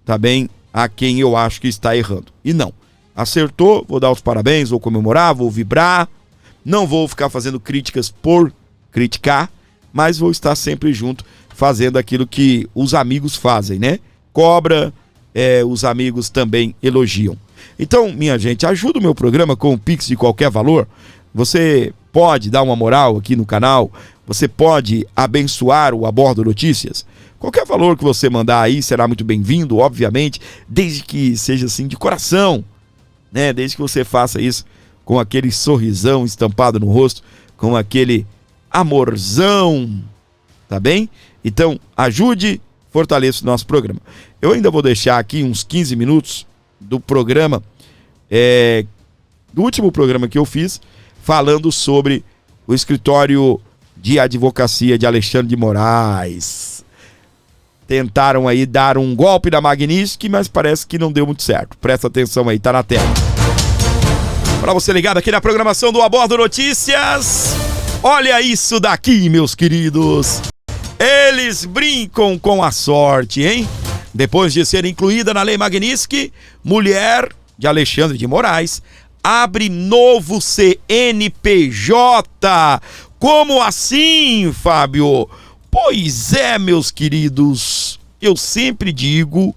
tá bem, a quem eu acho que está errando. E não. Acertou, vou dar os parabéns, vou comemorar, vou vibrar. Não vou ficar fazendo críticas por criticar, mas vou estar sempre junto, fazendo aquilo que os amigos fazem, né? Cobra, os amigos também elogiam. Então, minha gente, ajuda o meu programa com um Pix de qualquer valor. Você pode dar uma moral aqui no canal, você pode abençoar o Abordo Notícias. Qualquer valor que você mandar aí será muito bem-vindo, obviamente, desde que seja assim de coração, né? Desde que você faça isso com aquele sorrisão estampado no rosto, com aquele amorzão, tá bem? Então, ajude, fortaleça o nosso programa. Eu ainda vou deixar aqui uns 15 minutos do programa, do último programa que eu fiz, falando sobre o escritório de advocacia de Alexandre de Moraes. Tentaram aí dar um golpe na Magnitsky, mas parece que não deu muito certo. Presta atenção aí, tá na tela. Para você ligado aqui na programação do Abordo Notícias, olha isso daqui, meus queridos. Eles brincam com a sorte, hein? Depois de ser incluída na Lei Magnitsky, mulher de Alexandre de Moraes abre novo CNPJ. Como assim, Fábio? Pois é, meus queridos, eu sempre digo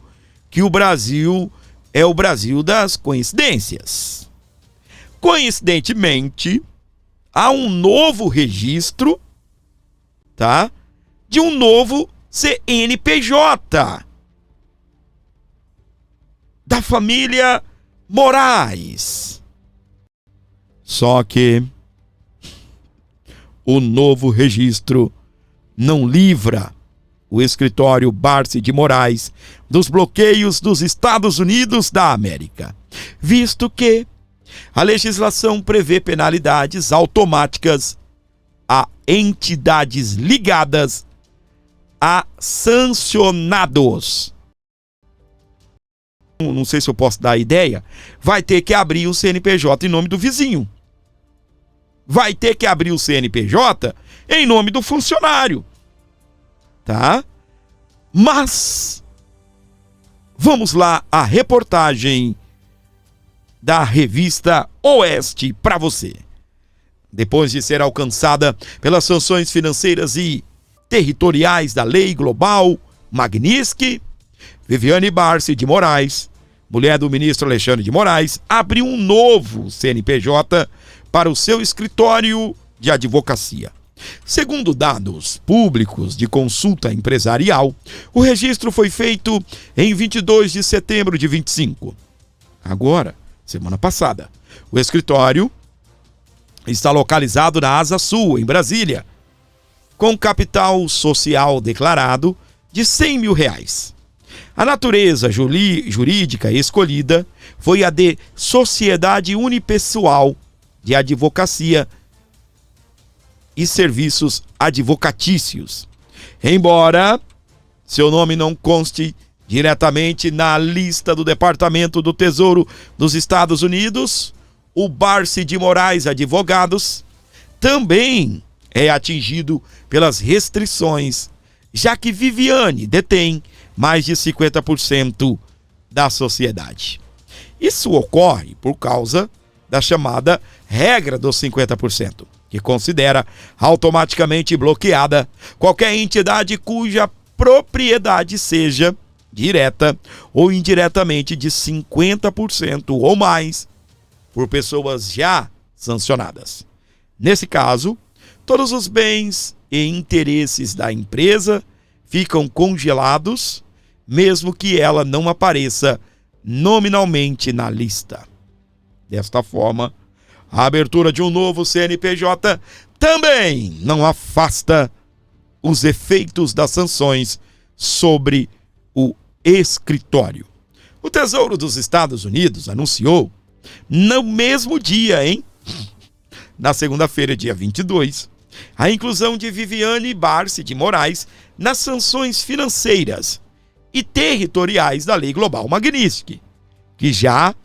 que o Brasil é o Brasil das coincidências. Coincidentemente, há um novo registro, tá? De um novo CNPJ da família Moraes. Só que o novo registro não livra o escritório Barsi de Moraes dos bloqueios dos Estados Unidos da América, visto que a legislação prevê penalidades automáticas a entidades ligadas a sancionados. Não sei se eu posso dar a ideia. Vai ter que abrir o CNPJ em nome do vizinho. Vai ter que abrir o CNPJ em nome do funcionário. Tá? Mas vamos lá, a reportagem da revista Oeste para você. Depois de ser alcançada pelas sanções financeiras e territoriais da Lei Global Magnitsky, Viviane Barsi de Moraes, mulher do ministro Alexandre de Moraes, abriu um novo CNPJ para o seu escritório de advocacia. Segundo dados públicos de consulta empresarial, o registro foi feito em 22 de setembro de 25. Agora, semana passada, o escritório está localizado na Asa Sul, em Brasília, com capital social declarado de R$100 mil. A natureza jurídica escolhida foi a de Sociedade Unipessoal de Advocacia e Serviços Advocatícios. Embora seu nome não conste diretamente na lista do Departamento do Tesouro dos Estados Unidos, o Barsi de Moraes Advogados também é atingido pelas restrições, já que Viviane detém mais de 50% da sociedade. Isso ocorre por causa da chamada regra dos 50%, que considera automaticamente bloqueada qualquer entidade cuja propriedade seja direta ou indiretamente de 50% ou mais por pessoas já sancionadas. Nesse caso, todos os bens e interesses da empresa ficam congelados, mesmo que ela não apareça nominalmente na lista. Desta forma, a abertura de um novo CNPJ também não afasta os efeitos das sanções sobre o escritório. O Tesouro dos Estados Unidos anunciou no mesmo dia, na segunda-feira, dia 22, a inclusão de Viviane Barsi de Moraes nas sanções financeiras e territoriais da Lei Global Magnitsky, que já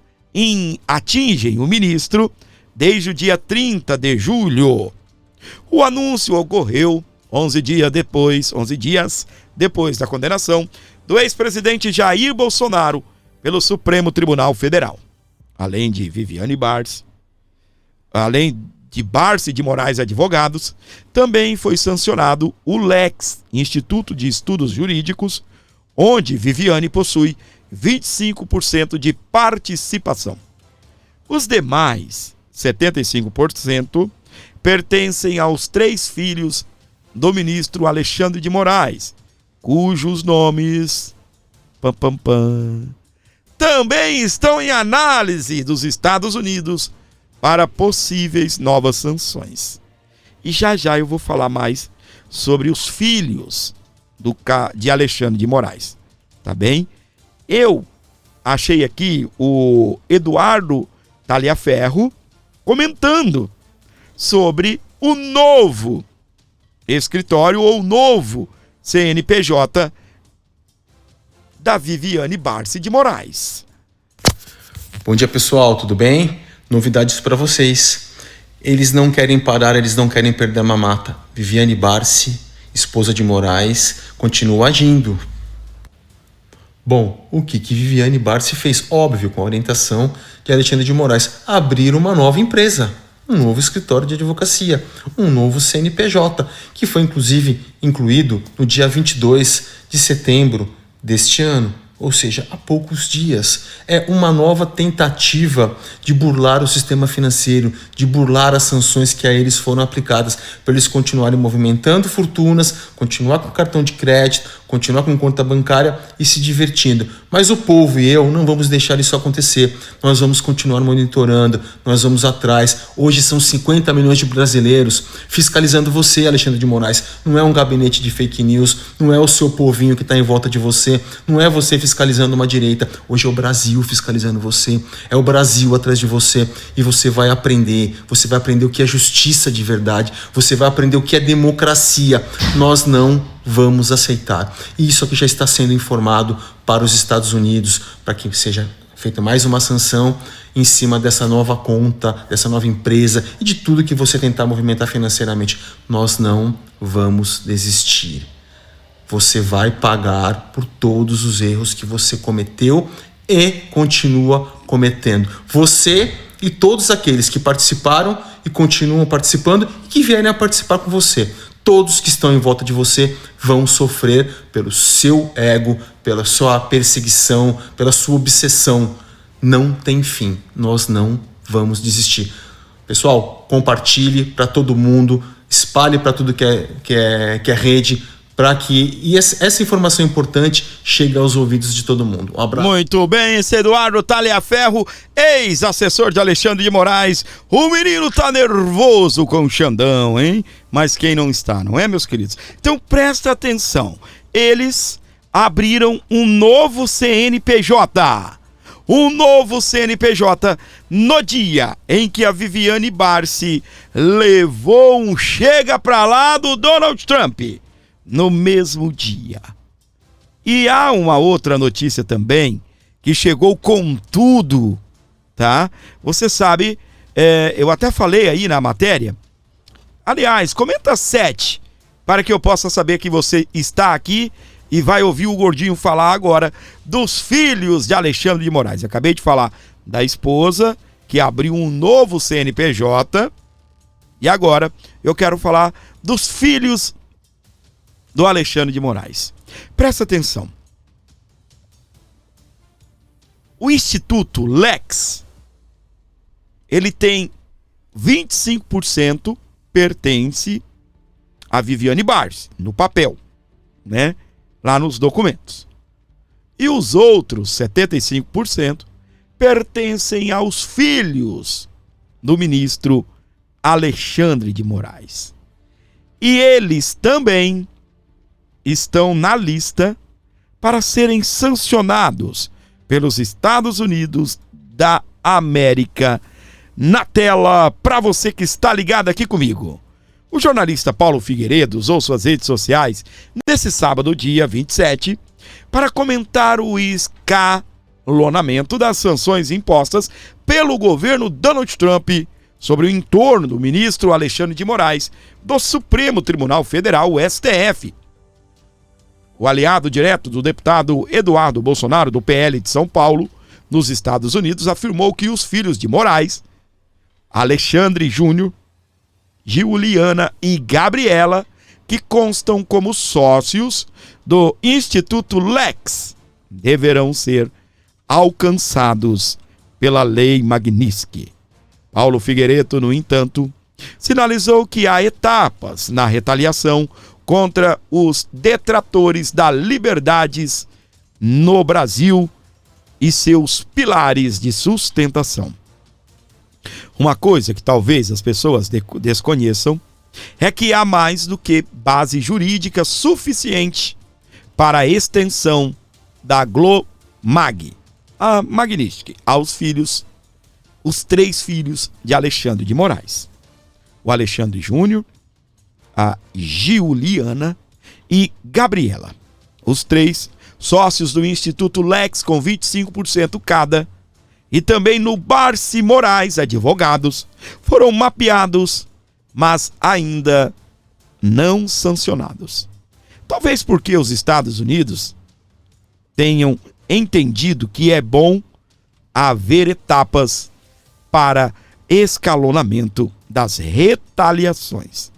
atingem o ministro desde o dia 30 de julho. O anúncio ocorreu 11 dias depois da condenação do ex-presidente Jair Bolsonaro pelo Supremo Tribunal Federal. Além de Barsi de Moraes Advogados, também foi sancionado o LEX, Instituto de Estudos Jurídicos, onde Viviane possui 25% de participação. Os demais 75% pertencem aos 3 filhos do ministro Alexandre de Moraes, cujos nomes também estão em análise dos Estados Unidos para possíveis novas sanções. E já eu vou falar mais sobre os filhos de Alexandre de Moraes, tá bem? Eu achei aqui o Eduardo Taliaferro comentando sobre o novo escritório ou novo CNPJ da Viviane Barsi de Moraes. Bom dia, pessoal, tudo bem? Novidades para vocês. Eles não querem parar, eles não querem perder a mamata. Viviane Barsi, esposa de Moraes, continua agindo. Bom, o que Viviane Barsi fez? Óbvio, com a orientação de Alexandre de Moraes, abrir uma nova empresa, um novo escritório de advocacia, um novo CNPJ, que foi inclusive incluído no dia 22 de setembro deste ano, ou seja, há poucos dias. É uma nova tentativa de burlar o sistema financeiro, de burlar as sanções que a eles foram aplicadas, para eles continuarem movimentando fortunas, continuar com cartão de crédito, continuar com conta bancária e se divertindo. Mas o povo e eu não vamos deixar isso acontecer. Nós vamos continuar monitorando, nós vamos atrás. Hoje são 50 milhões de brasileiros fiscalizando você, Alexandre de Moraes. Não é um gabinete de fake news, não é o seu povinho que está em volta de você, não é você fiscalizando uma direita. Hoje é o Brasil fiscalizando você, é o Brasil atrás de você, e você vai aprender o que é justiça de verdade, você vai aprender o que é democracia. Nós não vamos aceitar. E isso aqui já está sendo informado para os Estados Unidos, para que seja feita mais uma sanção em cima dessa nova conta, dessa nova empresa e de tudo que você tentar movimentar financeiramente. Nós não vamos desistir. Você vai pagar por todos os erros que você cometeu e continua cometendo. Você e todos aqueles que participaram e continuam participando e que vierem a participar com você. Todos que estão em volta de você vão sofrer pelo seu ego, pela sua perseguição, pela sua obsessão. Não tem fim. Nós não vamos desistir. Pessoal, compartilhe para todo mundo, espalhe para tudo que é rede, para que essa informação importante chegue aos ouvidos de todo mundo. Um abraço. Muito bem, esse Eduardo Taliaferro, ex-assessor de Alexandre de Moraes. O menino tá nervoso com o Xandão, hein? Mas quem não está, não é, meus queridos? Então presta atenção. Eles abriram um novo CNPJ. Um novo CNPJ no dia em que a Viviane Barsi levou um chega pra lá do Donald Trump. No mesmo dia. E há uma outra notícia também, que chegou com tudo, tá? Você sabe, eu até falei aí na matéria. Aliás, comenta 7, para que eu possa saber que você está aqui e vai ouvir o Gordinho falar agora dos filhos de Alexandre de Moraes. Eu acabei de falar da esposa, que abriu um novo CNPJ, e agora eu quero falar dos filhos do Alexandre de Moraes. Presta atenção. O Instituto LEX, ele tem 25% pertence a Viviane Barsi, no papel, né? Lá nos documentos. E os outros 75% pertencem aos filhos do ministro Alexandre de Moraes. E eles também estão na lista para serem sancionados pelos Estados Unidos da América. Na tela, para você que está ligado aqui comigo. O jornalista Paulo Figueiredo usou suas redes sociais nesse sábado, dia 27, para comentar o escalonamento das sanções impostas pelo governo Donald Trump sobre o entorno do ministro Alexandre de Moraes do Supremo Tribunal Federal, o STF. O aliado direto do deputado Eduardo Bolsonaro, do PL de São Paulo, nos Estados Unidos, afirmou que os filhos de Moraes, Alexandre Júnior, Giuliana e Gabriela, que constam como sócios do Instituto Lex, deverão ser alcançados pela Lei Magnitsky. Paulo Figueiredo, no entanto, sinalizou que há etapas na retaliação contra os detratores das liberdades no Brasil e seus pilares de sustentação. Uma coisa que talvez as pessoas desconheçam é que há mais do que base jurídica suficiente para a extensão da GloMag, a Magnitsky, aos filhos, os 3 filhos de Alexandre de Moraes. O Alexandre Júnior, a Giuliana e Gabriela. Os 3 sócios do Instituto Lex com 25% cada, e também no Barsi Moraes Advogados, foram mapeados, mas ainda não sancionados. Talvez porque os Estados Unidos tenham entendido que é bom haver etapas para escalonamento das retaliações.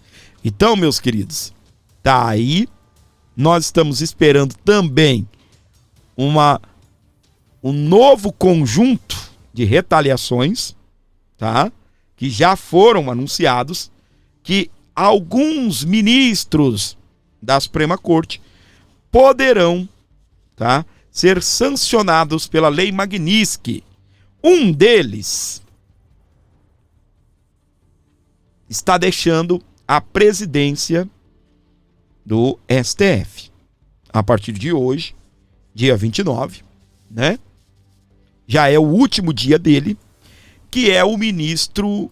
Então, meus queridos, tá aí, nós estamos esperando também um novo conjunto de retaliações, tá? Que já foram anunciados, que alguns ministros da Suprema Corte poderão, tá, ser sancionados pela Lei Magnitsky. Um deles está deixando a presidência do STF. A partir de hoje, dia 29, né? Já é o último dia dele, que é o ministro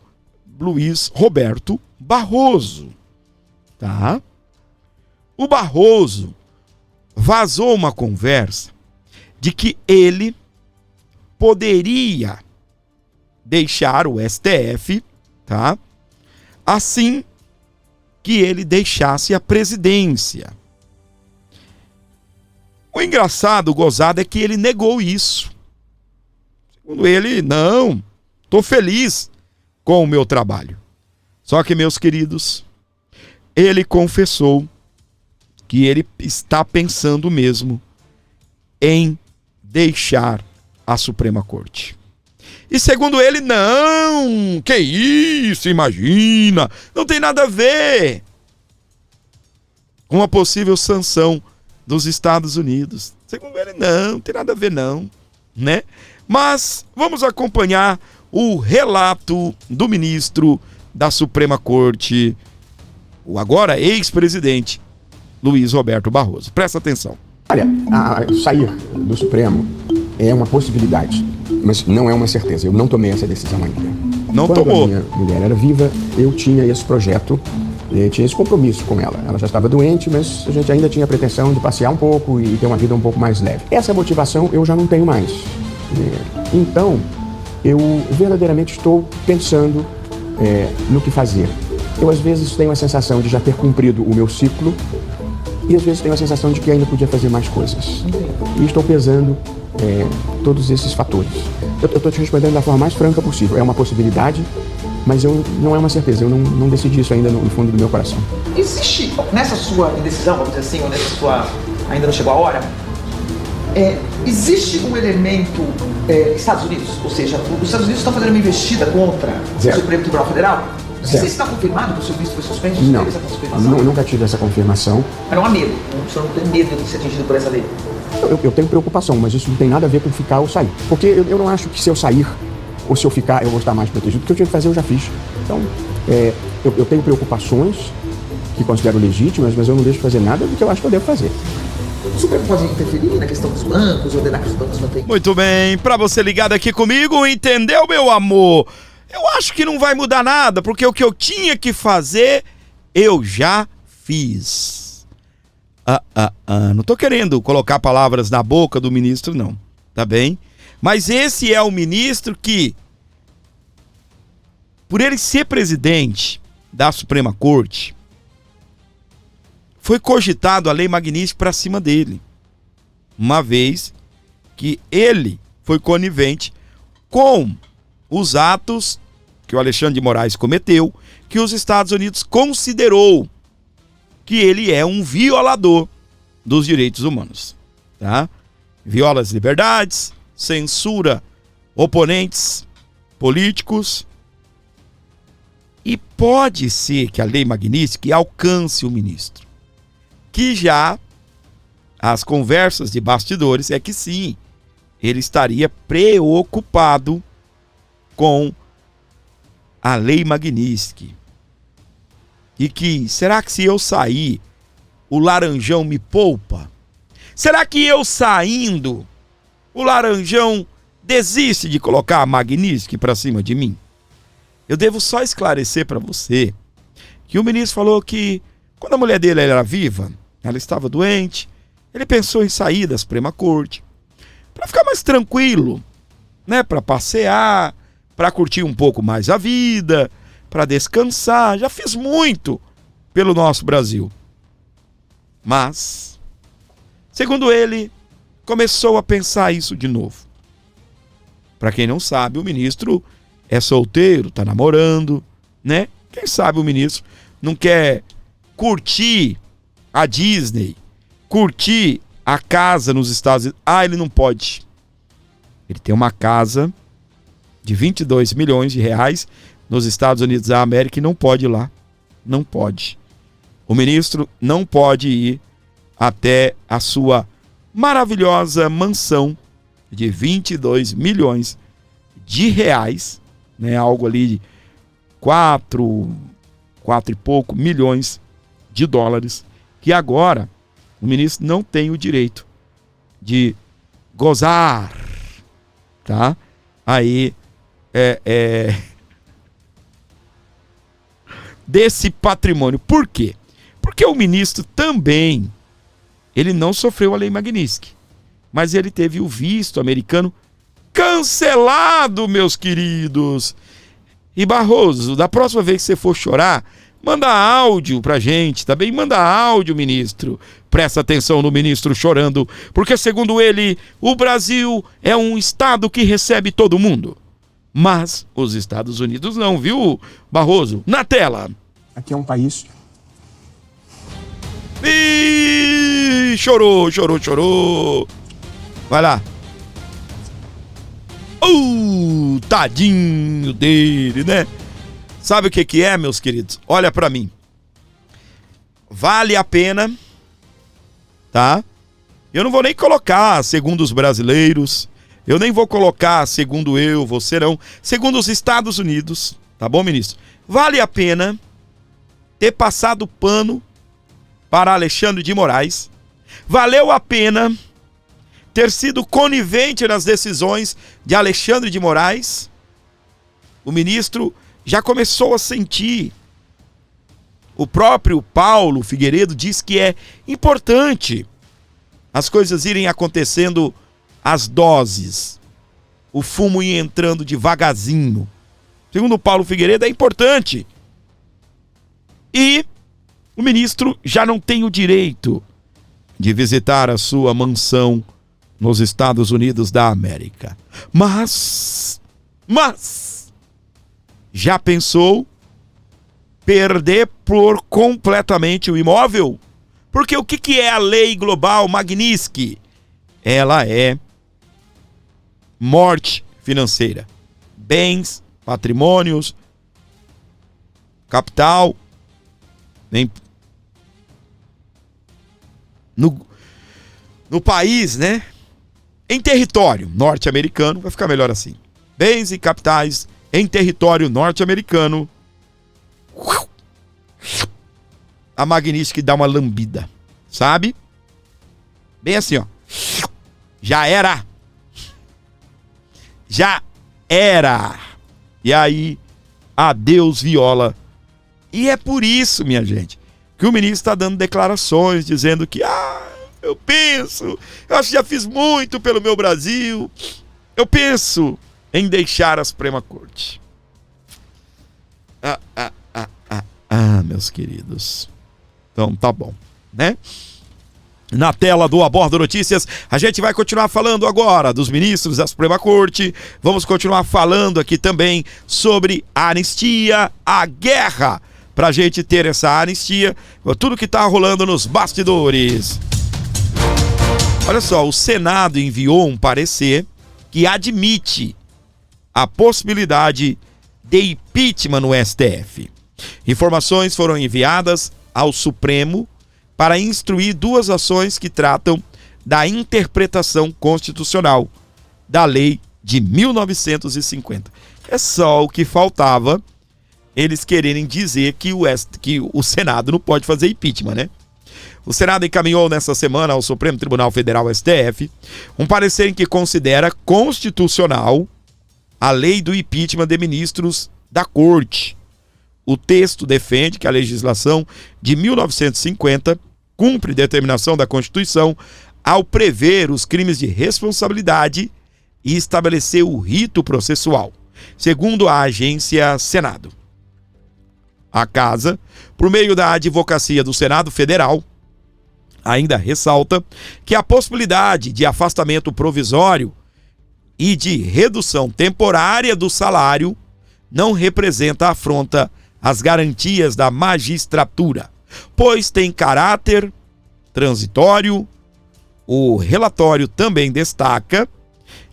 Luiz Roberto Barroso, tá? O Barroso vazou uma conversa de que ele poderia deixar o STF, tá? Assim que ele deixasse a presidência. O engraçado, o gozado, é que ele negou isso. Segundo ele, não, estou feliz com o meu trabalho. Só que, meus queridos, ele confessou que ele está pensando mesmo em deixar a Suprema Corte. E segundo ele, não, que isso, imagina, não tem nada a ver com a possível sanção dos Estados Unidos. Segundo ele, não tem nada a ver não, né? Mas vamos acompanhar o relato do ministro da Suprema Corte, o agora ex-presidente Luiz Roberto Barroso. Presta atenção. Olha, sair do Supremo é uma possibilidade, mas não é uma certeza. Eu não tomei essa decisão ainda. Não Quando tomou. a minha mulher era viva, eu tinha esse projeto, tinha esse compromisso com ela. Ela já estava doente, mas a gente ainda tinha a pretensão de passear um pouco e ter uma vida um pouco mais leve. Essa motivação eu já não tenho mais. Então, eu verdadeiramente estou pensando no que fazer. Eu, às vezes, tenho a sensação de já ter cumprido o meu ciclo e, às vezes, tenho a sensação de que ainda podia fazer mais coisas. E estou pesando todos esses fatores. Eu estou te respondendo da forma mais franca possível. É uma possibilidade, mas não é uma certeza. Eu não decidi isso ainda no fundo do meu coração. Existe, nessa sua indecisão, vamos dizer assim, ou nessa sua... ainda não chegou a hora, existe um elemento Estados Unidos, ou seja, os Estados Unidos estão fazendo uma investida contra o Supremo Tribunal Federal? Você está confirmado que o seu visto foi suspenso? Não, nunca tive essa confirmação. Mas não há medo, o senhor não tem medo de ser atingido por essa lei? Eu tenho preocupação, mas isso não tem nada a ver com ficar ou sair. Porque eu não acho que se eu sair ou se eu ficar, eu vou estar mais protegido. O que eu tinha que fazer, eu já fiz. Então, eu tenho preocupações que considero legítimas, mas eu não deixo de fazer nada do que eu acho que eu devo fazer. O Supremo pode interferir na questão dos bancos, ordenar que os bancos mantenham... Muito bem, pra você ligado aqui comigo, entendeu, meu amor? Eu acho que não vai mudar nada, porque o que eu tinha que fazer, eu já fiz. Não tô querendo colocar palavras na boca do ministro, não, tá bem? Mas esse é o ministro que, por ele ser presidente da Suprema Corte, foi cogitado a Lei Magnitsky para cima dele, uma vez que ele foi conivente com os atos que o Alexandre de Moraes cometeu, que os Estados Unidos considerou que ele é um violador dos direitos humanos, tá? Viola as liberdades, censura oponentes políticos, e pode ser que a Lei Magnitsky alcance o ministro, que já as conversas de bastidores é que sim, ele estaria preocupado com a Lei Magnitsky. E que, será que se eu sair, o Laranjão me poupa? Será que eu saindo, o Laranjão desiste de colocar a Magnitsky para cima de mim? Eu devo só esclarecer para você que o ministro falou que quando a mulher dele era viva, ela estava doente, ele pensou em sair da Suprema Corte para ficar mais tranquilo, né, para passear, para curtir um pouco mais a vida, para descansar. Já fiz muito pelo nosso Brasil. Mas, segundo ele, começou a pensar isso de novo. Para quem não sabe, o ministro é solteiro, tá namorando, né? Quem sabe o ministro não quer curtir a Disney, curtir a casa nos Estados Unidos. Ele não pode. Ele tem uma casa de 22 milhões de reais nos Estados Unidos da América e não pode ir lá. Não pode. O ministro não pode ir até a sua maravilhosa mansão de 22 milhões de reais, né? Algo ali de 4 e pouco milhões de dólares, que agora o ministro não tem o direito de gozar, tá? Aí desse patrimônio. Por quê? Porque o ministro também, ele não sofreu a Lei Magnitsky, mas ele teve o visto americano cancelado, meus queridos. E Barroso, da próxima vez que você for chorar, manda áudio pra gente, tá bem? Manda áudio, ministro. Presta atenção no ministro chorando, porque segundo ele, o Brasil é um estado que recebe todo mundo. Mas os Estados Unidos não, viu, Barroso? Na tela. Aqui é um país... Ih, chorou. Vai lá. Tadinho dele, né? Sabe o que é, meus queridos? Olha pra mim. Vale a pena, tá? Eu não vou nem colocar segundo os brasileiros, eu nem vou colocar segundo eu, você não, segundo os Estados Unidos, tá bom, ministro? Vale a pena ter passado pano para Alexandre de Moraes. Valeu a pena ter sido conivente nas decisões de Alexandre de Moraes. O ministro já começou a sentir. O próprio Paulo Figueiredo diz que é importante as coisas irem acontecendo às doses. O fumo ir entrando devagarzinho. Segundo o Paulo Figueiredo, é importante. E o ministro já não tem o direito de visitar a sua mansão nos Estados Unidos da América. Mas, já pensou perder por completamente o imóvel? Porque o que é a lei global Magnitsky? Ela é morte financeira. Bens, patrimônios, capital, no país, né? Em território norte-americano, vai ficar melhor assim. Bens e capitais em território norte-americano a Magnífica dá uma lambida, sabe? Bem assim, ó. Já era. Já era. E aí, adeus Viola. E é por isso, minha gente, que o ministro está dando declarações, dizendo que, eu acho que já fiz muito pelo meu Brasil, eu penso em deixar a Suprema Corte. Meus queridos. Então, tá bom, né? Na tela do Abordo Notícias, a gente vai continuar falando agora dos ministros da Suprema Corte. Vamos continuar falando aqui também sobre a anistia, a guerra, pra gente ter essa anistia, tudo que tá rolando nos bastidores. Olha só, o Senado enviou um parecer que admite a possibilidade de impeachment no STF. Informações foram enviadas ao Supremo para instruir 2 ações que tratam da interpretação constitucional da lei de 1950. É só o que faltava eles quererem dizer que o Senado não pode fazer impeachment, né? O Senado encaminhou nessa semana ao Supremo Tribunal Federal, STF, um parecer em que considera constitucional a lei do impeachment de ministros da Corte. O texto defende que a legislação de 1950 cumpre determinação da Constituição ao prever os crimes de responsabilidade e estabelecer o rito processual, segundo a agência Senado. A Casa, por meio da Advocacia do Senado Federal, ainda ressalta que a possibilidade de afastamento provisório e de redução temporária do salário não representa afronta às garantias da magistratura, pois tem caráter transitório. O relatório também destaca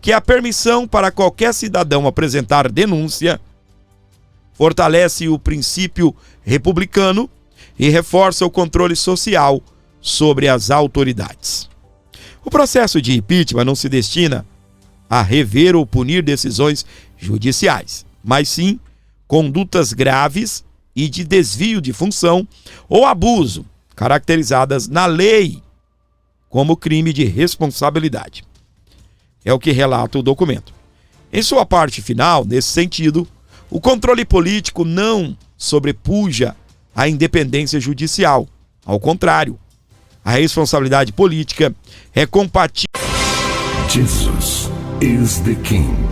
que a permissão para qualquer cidadão apresentar denúncia fortalece o princípio republicano e reforça o controle social sobre as autoridades. O processo de impeachment não se destina a rever ou punir decisões judiciais, mas sim condutas graves e de desvio de função ou abuso, caracterizadas na lei como crime de responsabilidade. É o que relata o documento. Em sua parte final, nesse sentido, o controle político não sobrepuja a independência judicial. Ao contrário, a responsabilidade política é compatível. Jesus is the King.